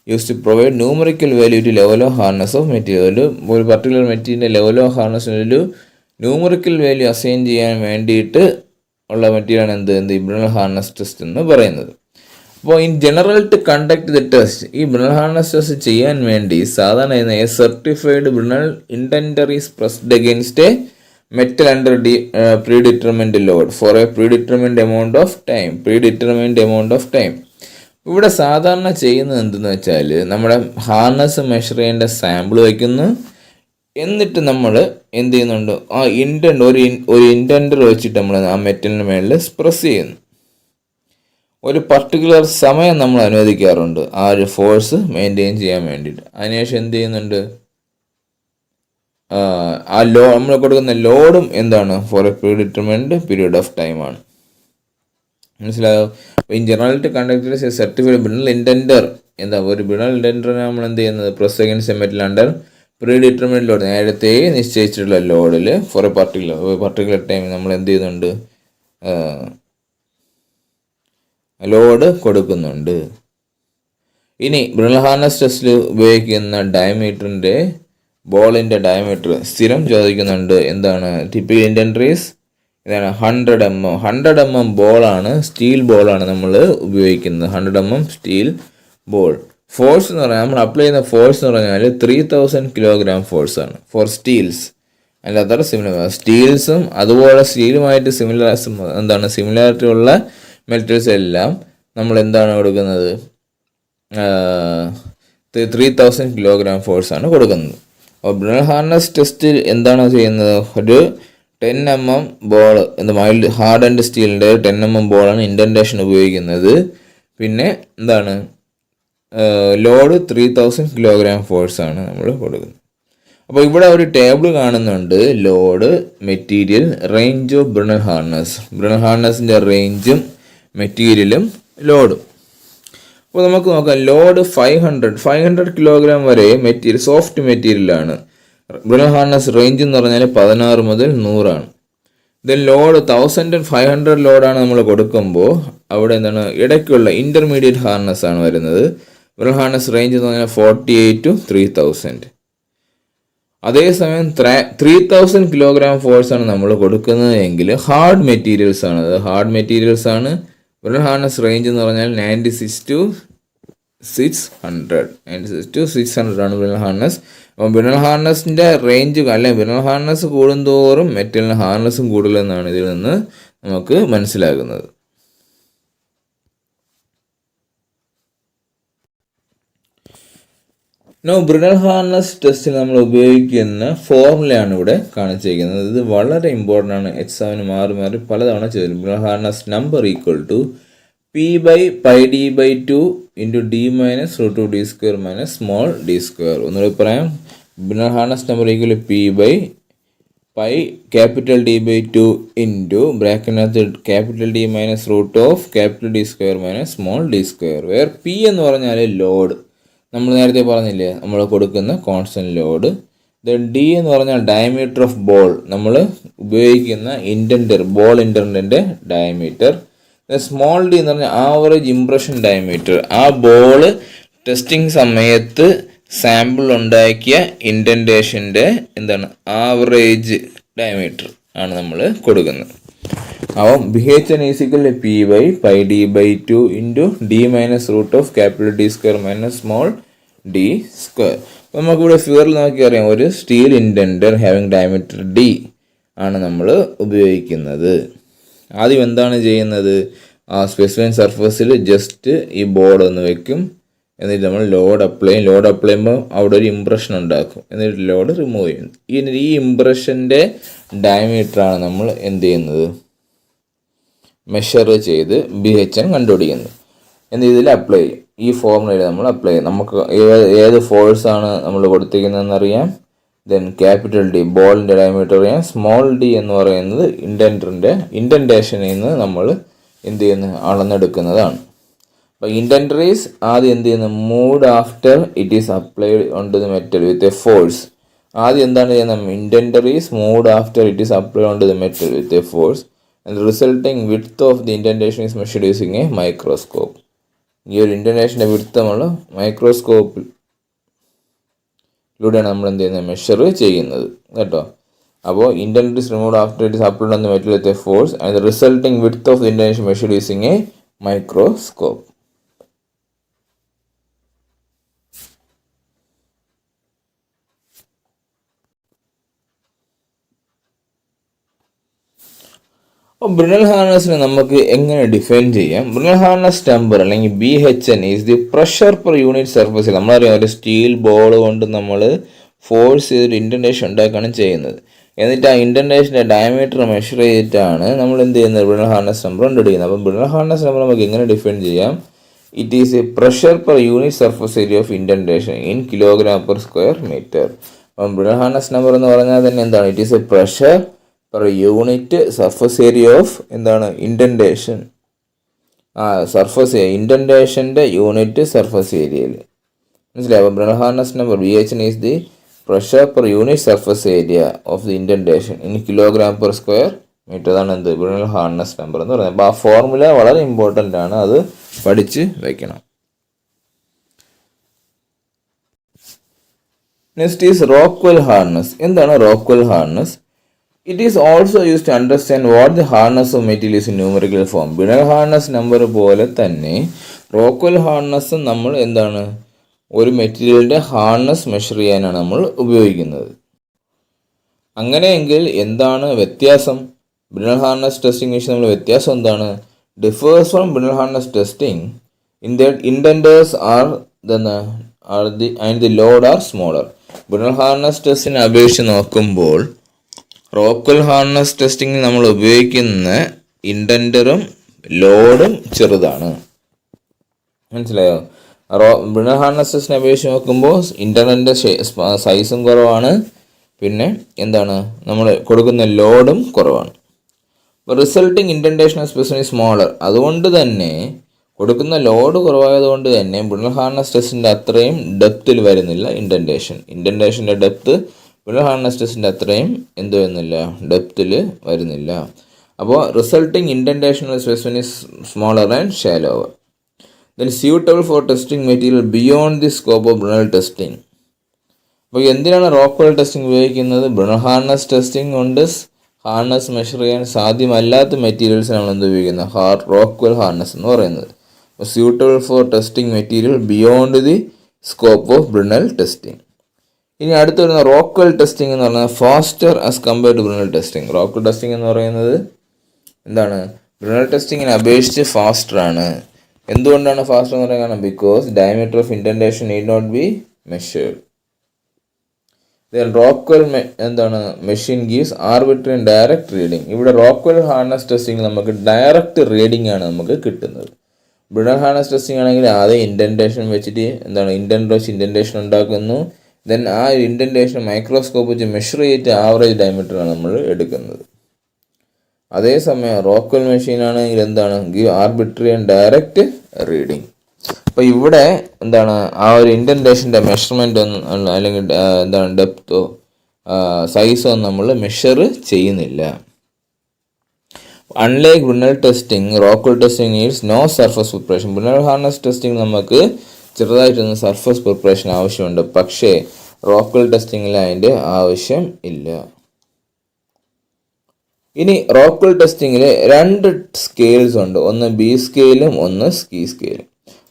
use to provide numerical value to level of hardness of material. ഒരു പർട്ടിക്കുലർ മെറ്റീരിയലിൻ്റെ ലെവൽ ഓഫ് ഹാർഡ്നെസ്സിന് ഒരു ന്യൂമറിക്കൽ വാല്യൂ അസൈൻ ചെയ്യാൻ വേണ്ടിയിട്ട് ഉള്ള മെറ്റീരിയലാണ് ഈ ബ്രിണൽ ഹാർഡ്നെസ് ടെസ്റ്റ് എന്ന് പറയുന്നത്. അപ്പോൾ in general to conduct the test, ഈ ബ്രിണൽ ഹാർഡ്നെസ് ടെസ്റ്റ് ചെയ്യാൻ വേണ്ടി സാധാരണ a certified Brinell indenter is pressed against a metal under predetermined load for a predetermined amount of time. ഇവിടെ സാധാരണ ചെയ്യുന്നത് എന്തെന്ന് വെച്ചാൽ നമ്മുടെ ഹാർനസ് മെഷർ ചെയ്യേണ്ട സാമ്പിൾ വയ്ക്കുന്നു. എന്നിട്ട് നമ്മൾ എന്ത് ചെയ്യുന്നുണ്ട്? ആ ഒരു ഇൻഡൻറ്റർ വെച്ചിട്ട് നമ്മൾ ആ മെറ്റലിന് മേളിൽ പ്രസ് ചെയ്യുന്നു. ഒരു പർട്ടിക്കുലർ സമയം നമ്മൾ അനുവദിക്കാറുണ്ട് ആ ഒരു ഫോഴ്സ് മെയിൻറ്റെയിൻ ചെയ്യാൻ വേണ്ടിയിട്ട്. അതിനുശേഷം എന്ത് ചെയ്യുന്നുണ്ട്, ആ നമ്മൾ കൊടുക്കുന്ന ലോഡും എന്താണ് for a predetermined period of time ആണ്. മനസ്സിലായോ? In generality conductors certified Brinell indenter എന്താ, ഒരു ബിണൽ ഇൻറ്റൻഡറിനെ നമ്മൾ എന്ത് ചെയ്യുന്നത്, press against a metal under predetermined load, നേരത്തെ നിശ്ചയിച്ചിട്ടുള്ള ലോഡിൽ ഫോർ എ പർട്ടിക്കുലർ ടൈം നമ്മൾ എന്ത് ചെയ്യുന്നുണ്ട്, ലോഡ് കൊടുക്കുന്നുണ്ട്. ഇനി ബ്രിണൽ ഹാർനസ് ടെസ്റ്റിൽ ഉപയോഗിക്കുന്ന ഡയമീറ്ററിൻ്റെ ബോളിൻ്റെ ഡയമീറ്റർ സ്ഥിരം ചോദിക്കുന്നുണ്ട്. എന്താണ് ടിപ്പിക്കൽ ഇൻറ്റൻഡറീസ് ഇതാണ് 100 mm. 100 mm ബോളാണ്, സ്റ്റീൽ ബോളാണ് നമ്മൾ ഉപയോഗിക്കുന്നത്. 100 mm സ്റ്റീൽ ബോൾ. ഫോഴ്സ് എന്ന് പറഞ്ഞാൽ നമ്മൾ അപ്ലൈ ചെയ്യുന്ന ഫോഴ്സ് എന്ന് പറഞ്ഞാൽ 3000 kg ഫോഴ്സാണ് ഫോർ സ്റ്റീൽസ്. അതിൻ്റെ അതർ സ്റ്റീൽസും അതുപോലെ സ്റ്റീലുമായിട്ട് സിമിലാരിറ്റി ഉള്ള മെറ്റൽസ് എല്ലാം നമ്മൾ എന്താണ് കൊടുക്കുന്നത്, 3000 kg ഫോഴ്സാണ് കൊടുക്കുന്നത്. അപ്പോൾ ബ്രിണൽ ഹാർനസ് ടെസ്റ്റിൽ എന്താണ് ചെയ്യുന്നത്, ഒരു 10 mm ball, mild hard and സ്റ്റീലിൻ്റെ 10 mm ബോളാണ് ഇൻഡൻറ്റേഷൻ ഉപയോഗിക്കുന്നത്. പിന്നെ എന്താണ് ലോഡ് 3000 kg ഫോഴ്സാണ് നമ്മൾ കൊടുക്കുന്നത്. അപ്പോൾ ഇവിടെ ഒരു ടേബിൾ കാണുന്നുണ്ട്, load, material, range of Brinell ഹാർനസിൻ്റെ റേഞ്ചും മെറ്റീരിയലും ലോഡും. അപ്പോൾ നമുക്ക് നോക്കാം, ലോഡ് 500 kg വരെ മെറ്റീരിയൽ, സോഫ്റ്റ് മെറ്റീരിയലാണ്. ബ്രിണൽ ഹാർനസ് റേഞ്ച് എന്ന് പറഞ്ഞാൽ 16 മുതൽ 100 ആണ്. ദെൻ ലോഡ് 1500 ലോഡാണ് നമ്മൾ കൊടുക്കുമ്പോൾ അവിടെ എന്താണ് ഇടയ്ക്കുള്ള ഇൻ്റർമീഡിയറ്റ് ഹാർനസ് ആണ് വരുന്നത്. ബ്രിണൽ ഹാർനസ് റേഞ്ച് എന്ന് പറഞ്ഞാൽ 48 to 3000. അതേസമയം 3000 kg ഫോഴ്സാണ് നമ്മൾ കൊടുക്കുന്നത് എങ്കിൽ ഹാർഡ് മെറ്റീരിയൽസ് ആണ്. ബ്രിണൽ ഹാർനസ് റേഞ്ച് എന്ന് പറഞ്ഞാൽ 96 to 600 ആണ് ബ്രിണൽ ഹാർനസ്. അപ്പോൾ ബ്രിണൽ ഹാർനസിൻ്റെ റേഞ്ച് അല്ലെങ്കിൽ ബ്രിണൽ ഹാർനസ് കൂടുന്തോറും മെറ്റലിന് ഹാർനസും കൂടുതലെന്നാണ് ഇതിൽ നിന്ന് നമുക്ക് മനസ്സിലാകുന്നത്. ബ്രിണൽ ഹാർനസ് ടെസ്റ്റിൽ നമ്മൾ ഉപയോഗിക്കുന്ന ഫോർമുലയാണ് ഇവിടെ കാണിച്ചിരിക്കുന്നത്. ഇത് വളരെ ഇമ്പോർട്ടൻ്റ് ആണ്, എക്സാമിന് മാറി പലതവണ ചോദിക്കും. Brinell hardness number equal to P/πd/2 into d minus root of d square minus small d square. ഒന്നുകൂടി പറയാം, ബ്രിണൽ hardness number equal P/π capital D/2 into ബ്രാക്കറ്റിനകത്ത് capital D minus root of capital D square minus small d square, where P എന്ന് പറഞ്ഞാൽ load, നമ്മൾ നേരത്തെ പറഞ്ഞില്ലേ നമ്മൾ കൊടുക്കുന്ന constant load. Then D എന്ന് പറഞ്ഞാൽ ഡയമീറ്റർ ഓഫ് ബോൾ, നമ്മൾ ഉപയോഗിക്കുന്ന ഇൻഡൻറ്റർ, ബോൾ ഇൻഡൻറ്ററിൻ്റെ ഡയമീറ്റർ. സ്മോൾ ഡി എന്ന് പറഞ്ഞാൽ ആവറേജ് ഇംപ്രഷൻ ഡയമീറ്റർ, ആ ബോള് ടെസ്റ്റിംഗ് സമയത്ത് സാമ്പിൾ ഉണ്ടാക്കിയ ഇൻഡൻറ്റേഷൻ്റെ ആവറേജ് ഡയമീറ്റർ ആണ് നമ്മൾ കൊടുക്കുന്നത്. അപ്പോൾ BHN = P/πd/2 into d minus root of capital D square minus small d square. അപ്പോൾ നമുക്കിവിടെ ഫിഗറിൽ നോക്കിയറിയാം, ഒരു സ്റ്റീൽ ഇൻഡൻറ്റർ ഹാവിങ് ഡയമീറ്റർ D ആണ് നമ്മൾ ഉപയോഗിക്കുന്നത്. ആദ്യം എന്താണ് ചെയ്യുന്നത്, ആ സ്പെസിഫൈൻ സർഫസിൽ ജസ്റ്റ് ഈ ബോർഡ് ഒന്ന് വെക്കും, എന്നിട്ട് നമ്മൾ ലോഡ് അപ്ലൈ ചെയ്യുമ്പോൾ അവിടെ ഒരു ഇംപ്രഷൻ ഉണ്ടാക്കും, എന്നിട്ട് ലോഡ് റിമൂവ് ചെയ്യും. ഈ ഇംപ്രഷൻ്റെ ഡയമീറ്ററാണ് നമ്മൾ എന്ത് ചെയ്യുന്നത്, മെഷർ ചെയ്ത് BHN കണ്ടുപിടിക്കുന്നത്. എന്നിട്ട് ഇതിൽ അപ്ലൈ ചെയ്യും, ഈ ഫോർമുലയിൽ നമ്മൾ അപ്ലൈ ചെയ്യും. നമുക്ക് ഏത് ഫോഴ്സാണ് നമ്മൾ കൊടുത്തിരിക്കുന്നതെന്നറിയാം. ദെൻ ക്യാപിറ്റൽ D ബോളിൻ്റെ ഡയമീറ്റർ അറിയാം. സ്മോൾ d എന്ന് പറയുന്നത് ഇൻഡൻറ്റേഷനിൽ നിന്ന് നമ്മൾ എന്ത് ചെയ്യുന്നത്, അളന്നെടുക്കുന്നതാണ്. അപ്പോൾ ഇൻഡൻറ്ററീസ് ആദ്യം എന്ത് ചെയ്യുന്നത്, moved after it is applied on to the metal with a force. ആദ്യം എന്താണ് ചെയ്യുന്നത്, indenter is moved after it is applied on to the metal with a force and resulting width of the indentation is measured using a microscope. ഈ ഒരു ഇൻഡൻറ്റേഷൻ്റെ width നമ്മൾ മൈക്രോസ്കോപ്പിലൂടെയാണ് നമ്മൾ എന്ത് ചെയ്യുന്നത്, measure ചെയ്യുന്നത് കേട്ടോ. അപ്പോൾ indenter is removed after it is applied on the metal with a force and the resulting width of the indentation measured using a microscope. അപ്പോൾ ബ്രിണൽ ഹാർനസിനെ നമുക്ക് എങ്ങനെ ഡിഫൈൻ ചെയ്യാം? ബ്രിണൽ ഹാർനസ് നമ്പർ അല്ലെങ്കിൽ BHN is the pressure per unit സർഫസിൽ. നമ്മളറിയാം, ഒരു steel ball കൊണ്ട് നമ്മൾ ഫോഴ്സ് ചെയ്തൊരു ഇൻഡൻറ്റേഷൻ ഉണ്ടാക്കുകയാണ് ചെയ്യുന്നത്. എന്നിട്ട് ആ ഇൻഡൻറ്റേഷൻ്റെ ഡയമീറ്റർ മെഷർ ചെയ്തിട്ടാണ് നമ്മൾ എന്ത് ചെയ്യുന്നത്, ബ്രിണൽ ഹാർഡ്നെസ് നമ്പർ കണ്ടുപിടിക്കുന്നത്. അപ്പോൾ ബ്രിണൽ ഹാർഡ്നെസ് നമ്പർ നമുക്ക് എങ്ങനെ ഡിഫൈൻ ചെയ്യാം? It is a pressure per unit surface area of indentation in kilogram per square metre. അപ്പം ബ്രിണൽ ഹാർഡ്നെസ് നമ്പർ എന്ന് പറഞ്ഞാൽ തന്നെ എന്താണ്? It is a pressure per unit surface area of എന്താണ്, ഇൻഡൻറ്റേഷൻ. സർഫസ് ഇൻഡൻറ്റേഷൻ്റെ യൂണിറ്റ് സർഫസ് ഏരിയയിൽ, മനസ്സിലായി? അപ്പം Brinell hardness number BHN is the pressure per unit surface area of the indentation in kilogram per square metre. അതാണ് എന്ത്, ബ്രിണൽ hardness number എന്ന് പറയുന്നത്. അപ്പോൾ ആ ഫോർമുല വളരെ ഇമ്പോർട്ടൻ്റ് ആണ്, അത് പഠിച്ച് വയ്ക്കണം. Next is Rockwell hardness. എന്താണ് Rockwell hardness? It is also use to understand what the hardness of material in numerical form. Brinell hardness number പോലെ തന്നെ റോക്ക്വെൽ ഹാർഡ്നെസ് നമ്മൾ എന്താണ്, ഒരു മെറ്റീരിയലിൻ്റെ ഹാർഡ്നെസ് മെഷർ ചെയ്യാനാണ് നമ്മൾ ഉപയോഗിക്കുന്നത്. അങ്ങനെയെങ്കിൽ എന്താണ് വ്യത്യാസം? ബ്രിണൽ ഹാർഡ്നെസ് ടെസ്റ്റിംഗ് മെഷീൻ നമ്മൾ വ്യത്യാസം എന്താണ്? Differs from Brinell hardness testing in that indenters and the load are smaller. Brinell hardness ടെസ്റ്റിനെ അപേക്ഷിച്ച് നോക്കുമ്പോൾ റോക്ക്വെൽ ഹാർഡ്നെസ് ടെസ്റ്റിംഗിൽ നമ്മൾ ഉപയോഗിക്കുന്ന ഇൻഡൻറ്ററും ലോഡും ചെറുതാണ്, മനസ്സിലായോ? ബ്രിണൽ ഹാർഡ്നെസ് ടെസ്റ്റിനെ അപേക്ഷിച്ച് നോക്കുമ്പോൾ ഇൻഡൻറ്ററിൻ്റെ സൈസും കുറവാണ്, പിന്നെ എന്താണ്, നമ്മൾ കൊടുക്കുന്ന ലോഡും കുറവാണ്. Resulting indentation specific smaller. അതുകൊണ്ട് തന്നെ കൊടുക്കുന്ന ലോഡ് കുറവായതുകൊണ്ട് തന്നെ ബ്രിണൽ ഹാർഡ്നെസ് ടെസ്റ്റിൻ്റെ അത്രയും ഡെപ്തിൽ വരുന്നില്ല ഇൻഡൻറ്റേഷൻ്റെ ഡെപ്ത് ബ്രിണൽ ഹാർഡ്നെസ് ടെസ്റ്റിൻ്റെ അത്രയും എന്ത് വരുന്നില്ല, ഡെപ്തിൽ വരുന്നില്ല. അപ്പോൾ resulting indentation specific smaller and shallower. Then suitable for testing material beyond the scope of Brinell testing. അപ്പോൾ എന്തിനാണ് റോക്ക്വെൽ ടെസ്റ്റിംഗ് ഉപയോഗിക്കുന്നത്? ബ്രിണൽ ഹാർഡ്നെസ് ടെസ്റ്റിംഗ് കൊണ്ട് ഹാർഡ്നെസ് മെഷർ ചെയ്യാൻ സാധ്യമല്ലാത്ത മെറ്റീരിയൽസ് നമ്മൾ എന്ത് ഉപയോഗിക്കുന്നത്, റോക്ക്വെൽ ഹാർഡ്നെസ് എന്ന് പറയുന്നത്. Suitable for testing material beyond the scope of Brinell testing. ഇനി അടുത്ത് വരുന്ന റോക്ക്വെൽ ടെസ്റ്റിംഗ് എന്ന് പറയുന്നത് faster as compare to Brinell testing. Rockwell testing എന്ന് പറയുന്നത് എന്താണ്, ബ്രിണൽ ടെസ്റ്റിങ്ങിനെ അപേക്ഷിച്ച് ഫാസ്റ്റർ ആണ്. എന്തുകൊണ്ടാണ് ഫാസ്റ്റർ എന്ന് പറയുന്നത്? കാരണം because diameter of indentation need not be measured. Then Rockwell എന്താണ്, machine gives arbitrary and direct reading. ഇവിടെ റോക്ക്വെൽ ഹാർഡ്നെസ് ടെസ്റ്റിംഗ് നമുക്ക് ഡയറക്റ്റ് റീഡിംഗ് ആണ് നമുക്ക് കിട്ടുന്നത്. ബ്രിണൽ ഹാർഡ്നെസ് ടെസ്റ്റിംഗ് ആണെങ്കിൽ ആദ്യം ഇൻഡൻറ്റേഷൻ വെച്ചിട്ട് എന്താണ്, ഇൻഡൻറ്റ് വെച്ച് ഇൻഡൻറ്റേഷൻ ഉണ്ടാക്കുന്നു. ദെൻ ആ ഇൻഡൻറ്റേഷൻ മൈക്രോസ്കോപ്പ് വെച്ച് മെഷർ ചെയ്തിട്ട് ആവറേജ് ഡയമീറ്ററാണ് നമ്മൾ എടുക്കുന്നത്. അതേസമയം റോക്ക്വെൽ മെഷീൻ ആണെങ്കിൽ എന്താണ്, give arbitrary and direct reading. അപ്പോൾ ഇവിടെ എന്താണ്, ആ ഒരു ഇൻഡൻറ്റേഷൻ്റെ മെഷർമെൻ്റ് ഒന്നും അല്ലെങ്കിൽ എന്താണ് ഡെപ്തോ സൈസോ നമ്മൾ മെഷർ ചെയ്യുന്നില്ല. Unlike Brinell testing, Rockwell testing needs no surface preparation. Brinell hardness testing നമുക്ക് ചെറുതായിട്ടൊന്ന് സർഫസ് പ്രിപ്പറേഷൻ ആവശ്യമുണ്ട്, പക്ഷേ റോക്ക്വെൽ ടെസ്റ്റിങ്ങിൽ അതിൻ്റെ ആവശ്യം ഇല്ല. ഇനി റോക്ക്വെൽ ടെസ്റ്റിങ്ങിൽ രണ്ട് സ്കെയിൽസ് ഉണ്ട്, ഒന്ന് ബി സ്കെയിലും ഒന്ന് C സ്കെയിലും.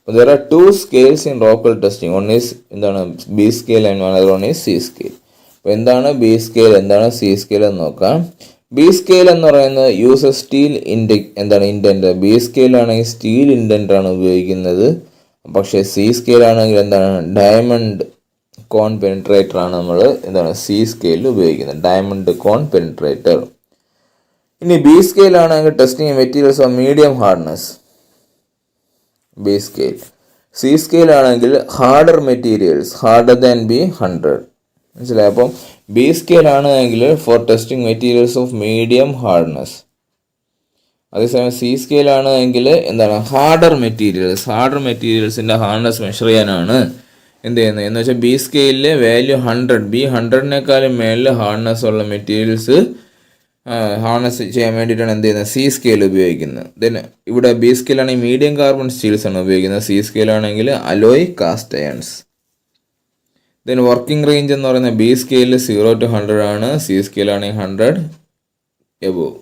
There are two scales in Rockwell testing. One is എന്താണ് B scale and another one is C scale. അപ്പോൾ എന്താണ് B scale, എന്താണ് C scale എന്ന് നോക്കാം. B scale എന്ന് പറയുന്നത് യൂസ് സ്റ്റീൽ ഇൻഡൻറ്റർ. B scale ആണെങ്കിൽ സ്റ്റീൽ ഇൻഡൻറ്റർ ആണ് ഉപയോഗിക്കുന്നത്. പക്ഷേ C scale ആണെങ്കിൽ എന്താണ്, ഡയമണ്ട് കോൺ പെനിട്രേറ്റർ ആണ് നമ്മൾ എന്താണ് C scale ഉപയോഗിക്കുന്നത്, ഡയമണ്ട് കോൺ പെനിട്രേറ്റർ. ഇനി B scale ആണെങ്കിൽ testing materials of medium hardness, B scale. C scale ആണെങ്കിൽ harder materials, harder than B100. മനസ്സിലായി? അപ്പം B scale ആണെങ്കിൽ four testing materials of medium hardness. അതേസമയം C scale ആണെങ്കിൽ എന്താണ്, ഹാർഡർ മെറ്റീരിയൽസിൻ്റെ ഹാർഡ്നെസ് മെഷർ ചെയ്യാനാണ് എന്ത് ചെയ്യുന്നത് എന്ന് വെച്ചാൽ B സ്കെയിലിലെ വാല്യൂ 100, B100-നേക്കാളും മേളിൽ ഹാർഡ്നെസ് ഉള്ള മെറ്റീരിയൽസ് ഹാർനസ് ചെയ്യാൻ വേണ്ടിയിട്ടാണ് എന്ത് ചെയ്യുന്നത്, C scale ഉപയോഗിക്കുന്നത്. ദെൻ ഇവിടെ B scale ആണെങ്കിൽ മീഡിയം കാർബൺ സ്റ്റീൽസ് ആണ് ഉപയോഗിക്കുന്നത്, C scale ആണെങ്കിൽ alloy cast irons. Then working range എന്ന് പറയുന്നത് B scale 0 to 100 ആണ്, C scale ആണെങ്കിൽ 100 എബോവ്.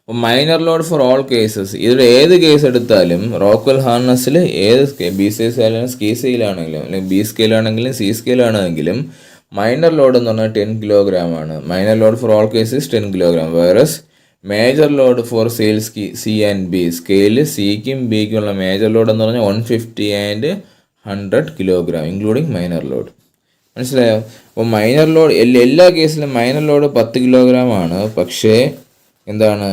അപ്പോൾ minor load for all cases, ഇതിൽ ഏത് കേസ് എടുത്താലും റോക്ക്വെൽ ഹാർനസിൽ ഏത് B scale ആണെങ്കിലും C scale ആണെങ്കിലും അല്ലെങ്കിൽ B scale ആണെങ്കിലും C scale ആണെങ്കിലും മൈനർ ലോഡ് എന്ന് പറഞ്ഞാൽ 10 കിലോഗ്രാം ആണ്. Minor load for all cases 10 kilogram. Whereas major load for scales C and B scale സിക്കും ബിക്കും ഉള്ള മേജർ ലോഡ് എന്ന് പറഞ്ഞാൽ 150 and 100 kilogram including minor load. മനസ്സിലായോ? അപ്പോൾ മൈനർ ലോഡ് എല്ലാ കേസിലും മൈനർ ലോഡ് 10 കിലോഗ്രാം ആണ്. പക്ഷേ എന്താണ്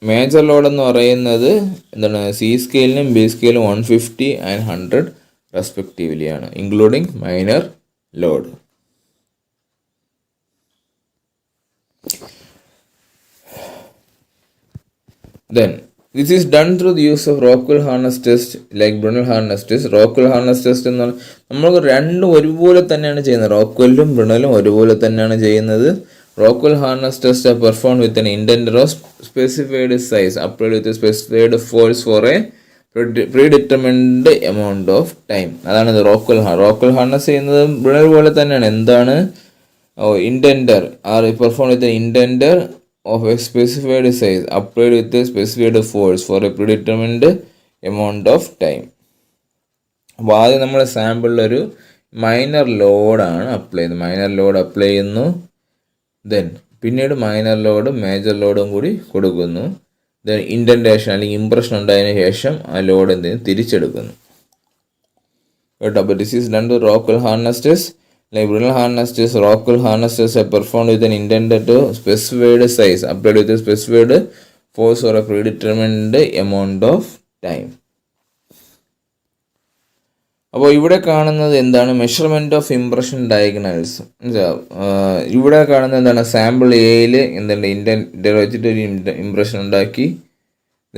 മേജർ ലോഡ് എന്ന് പറയുന്നത് എന്താണ് സി സ്കെയിലിനും ബി സ്കെയിലും 150 and 100 റെസ്പെക്റ്റീവ്ലി ആണ്, including minor load. Then this is done through the use of Rockwell harness test like Brunel harness test. Rockwell harness test എന്നാൽ നമ്മൾ രണ്ടും ഒരുപോലെ തന്നെയാണ് ചെയ്യുന്നത്. റോക്ക്വെല്ലും ബ്രുണലും ഒരുപോലെ തന്നെയാണ് ചെയ്യുന്നത്. Rockwell harness test are performed with an indenter of specified size applied with a specified force for a predetermined amount of time. അതാണ് റോക്ക്വെൽ harness ചെയ്യുന്നത് ബ്രുണൽ പോലെ തന്നെയാണ്. എന്താണ് indenter are performed with an indenter of a specified size applied with a specified force for a predetermined amount of time. അപ്പോൾ ആദ്യം നമ്മൾ സാമ്പിളിലൊരു minor ലോഡാണ് apply ചെയ്യുന്നത്. Minor load apply ചെയ്യുന്നു. ദെൻ പിന്നീട് മൈനർ ലോഡും മേജർ ലോഡും കൂടി കൊടുക്കുന്നു. ദെൻ ഇൻഡൻറ്റേഷൻ അല്ലെങ്കിൽ ഇംപ്രഷൻ ഉണ്ടായതിനു ശേഷം ആ ലോഡ് എന്തെങ്കിലും തിരിച്ചെടുക്കുന്നു കേട്ടോ. അപ്പോൾ this is done to Rockwell harness test. Like Brunel harness test, Rockwell harness test are performed with an indenter to specified size applied with a specified force or a predetermined amount of time. അപ്പോൾ ഇവിടെ കാണുന്നത് എന്താണ് measurement of impression diagonals. ഇവിടെ കാണുന്നത് എന്താണ് sample എയിൽ എന്താണ് ഇൻഡൻറ്റർ വെച്ചിട്ട് ഒരു ഇംപ്രഷൻ ഉണ്ടാക്കി,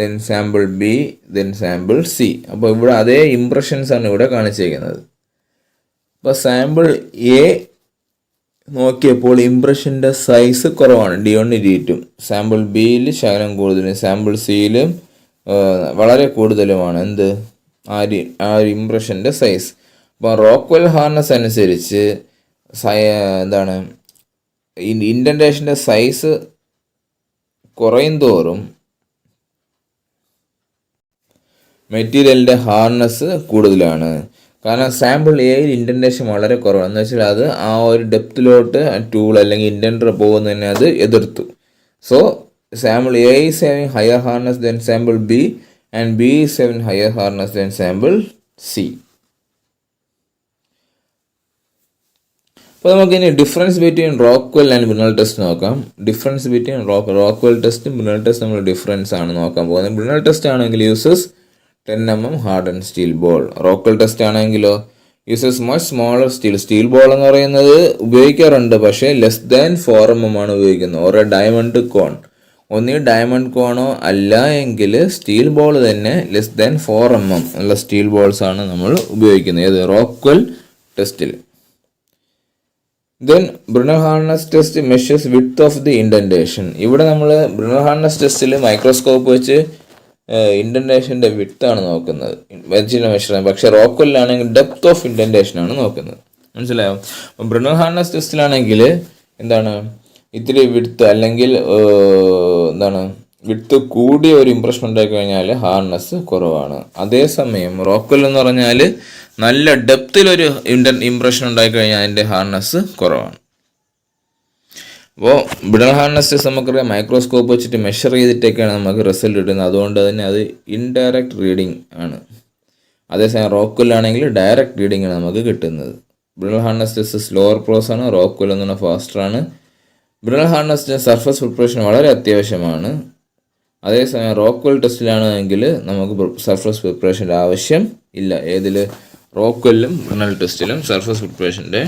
then sample B, then sample C. അപ്പോൾ ഇവിടെ അതേ ഇംപ്രഷൻസ് ആണ് ഇവിടെ കാണിച്ചിരിക്കുന്നത്. അപ്പോൾ സാമ്പിൾ എ നോക്കിയപ്പോൾ ഇംപ്രഷൻ്റെ സൈസ് കുറവാണ്, D1 D2. സാമ്പിൾ ബിയിൽ ശകലം കൂടുതലും, സാമ്പിൾ സിയിലും വളരെ കൂടുതലുമാണ് എന്ത് ആ ഇംപ്രഷൻ്റെ സൈസ്. അപ്പോൾ റോക്ക്വെൽ ഹാർനസ് അനുസരിച്ച് എന്താണ് ഇൻഡൻറ്റേഷൻ്റെ സൈസ് കുറയും തോറും മെറ്റീരിയലിൻ്റെ ഹാർനസ് കൂടുതലാണ്. കാരണം സാമ്പിൾ എയിൽ ഇൻഡൻറ്റേഷൻ വളരെ കുറവാണ്. എന്ന് വെച്ചാൽ അത് ആ ഒരു ഡെപ്തിലോട്ട് ടൂൾ അല്ലെങ്കിൽ ഇൻഡൻറ്റർ പോകുന്നതിനെ അത് എതിർത്തു. So sample A is having higher hardness then sample B and B is having higher hardness then sample C. അപ്പോൾ നമുക്കിനി difference between Rockwell and Brinell test നോക്കാം. ഡിഫറൻസ് ബിറ്റ്വീൻ റോക്ക്വെൽ ടെസ്റ്റും ബ്രുണൽ ടെസ്റ്റ് നമ്മൾ difference ആണ് നോക്കാൻ പോകുന്നത്. Brinell test ആണെങ്കിൽ uses 10 mm harden steel ball. Rockwell test ആണെങ്കിലോ uses much smaller steel ball എന്ന് പറയുന്നത് ഉപയോഗിക്കാറുണ്ട്, പക്ഷേ ലെസ് ദാൻ 4 mm ആണ് ഉപയോഗിക്കുന്നത്. ഓരോ ഡയമണ്ട് കോൺ, ഒന്നീ ഡയമണ്ട് കോണോ അല്ല എങ്കിൽ സ്റ്റീൽ ബോൾ തന്നെ ലെസ് ദാൻ 4 mm ഉള്ള സ്റ്റീൽ ബോൾസ് ആണ് നമ്മൾ ഉപയോഗിക്കുന്നത് ഏത് റോക്ക്വെൽ ടെസ്റ്റിൽ. Then Brinell hardness test measures width of the indentation. ഇവിടെ നമ്മൾ ബ്രുണൽ ഹാർനസ് ടെസ്റ്റിൽ മൈക്രോസ്കോപ്പ് വെച്ച് ഇൻഡൻറ്റേഷൻ്റെ വിഡ്ത്താണ് നോക്കുന്നത്, വെച്ചിട്ട് മെഷർ ചെയ്യാം. പക്ഷേ റോക്ക്വെല്ലാണെങ്കിൽ ഡെപ്ത് ഓഫ് ഇൻഡൻറ്റേഷൻ ആണ് നോക്കുന്നത്. മനസ്സിലായോ? അപ്പം ബ്രുണൽ ഹാർനസ് ടെസ്റ്റിലാണെങ്കിൽ എന്താണ് ഇത്തിരി വിഡ്ത്ത് അല്ലെങ്കിൽ എന്താണ് വിഡ്ത്ത് കൂടിയ ഒരു ഇംപ്രഷൻ ഉണ്ടാക്കി കഴിഞ്ഞാൽ ഹാർനസ് കുറവാണ്. അതേസമയം റോക്ക്വെൽ എന്ന് പറഞ്ഞാൽ നല്ല ഡെപ്തിലൊരു ഇംപ്രഷൻ ഉണ്ടാക്കി കഴിഞ്ഞാൽ അതിൻ്റെ ഹാർനസ് കുറവാണ്. അപ്പോൾ ബ്രുണൽ ഹാർനസ് ടെസ്റ്റ് നമുക്കറിയാം മൈക്രോസ്കോപ്പ് വെച്ചിട്ട് മെഷർ ചെയ്തിട്ടൊക്കെയാണ് നമുക്ക് റിസൾട്ട് കിട്ടുന്നത്. അതുകൊണ്ട് തന്നെ അത് ഇൻഡയറക്റ്റ് റീഡിങ് ആണ്. അതേസമയം റോക്ക്വെല്ലാണെങ്കിൽ ഡയറക്റ്റ് റീഡിംഗ് ആണ് നമുക്ക് കിട്ടുന്നത്. ബ്രുണൽ ഹാർനസ് ടെസ്റ്റ് സ്ലോവർ പ്രോസസ് ആണ്, റോക്ക്വെൽ എന്ന് പറഞ്ഞാൽ ഫാസ്റ്റർ ആണ്. ബ്രുണൽ ഹാർനസ് ടെസ്റ്റ് സർഫസ് പ്രിപ്പറേഷൻ വളരെ അത്യാവശ്യമാണ്. അതേസമയം റോക്ക്വെൽ ടെസ്റ്റിലാണെങ്കിൽ നമുക്ക് സർഫസ് പ്രിപ്പറേഷൻ്റെ ആവശ്യം ഇല്ല. ഏതിൽ റോക്ക്വെല്ലും ബ്രുണൽ ടെസ്റ്റിലും സർഫസ് പ്രിപ്പറേഷൻ്റെ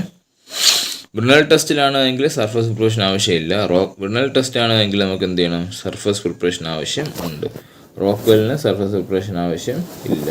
ബ്രുണൽ ടെസ്റ്റിലാണെങ്കിൽ സർഫസ് പ്രിപ്പറേഷൻ ആവശ്യമില്ല. ബ്രുണൽ ടെസ്റ്റ് ആണെങ്കിൽ നമുക്ക് എന്ത് ചെയ്യണം സർഫസ് പ്രിപ്പറേഷൻ ആവശ്യം ഉണ്ട്. റോക്ക്വെല്ലിന് സർഫസ് പ്രിപ്പറേഷൻ ആവശ്യം ഇല്ല.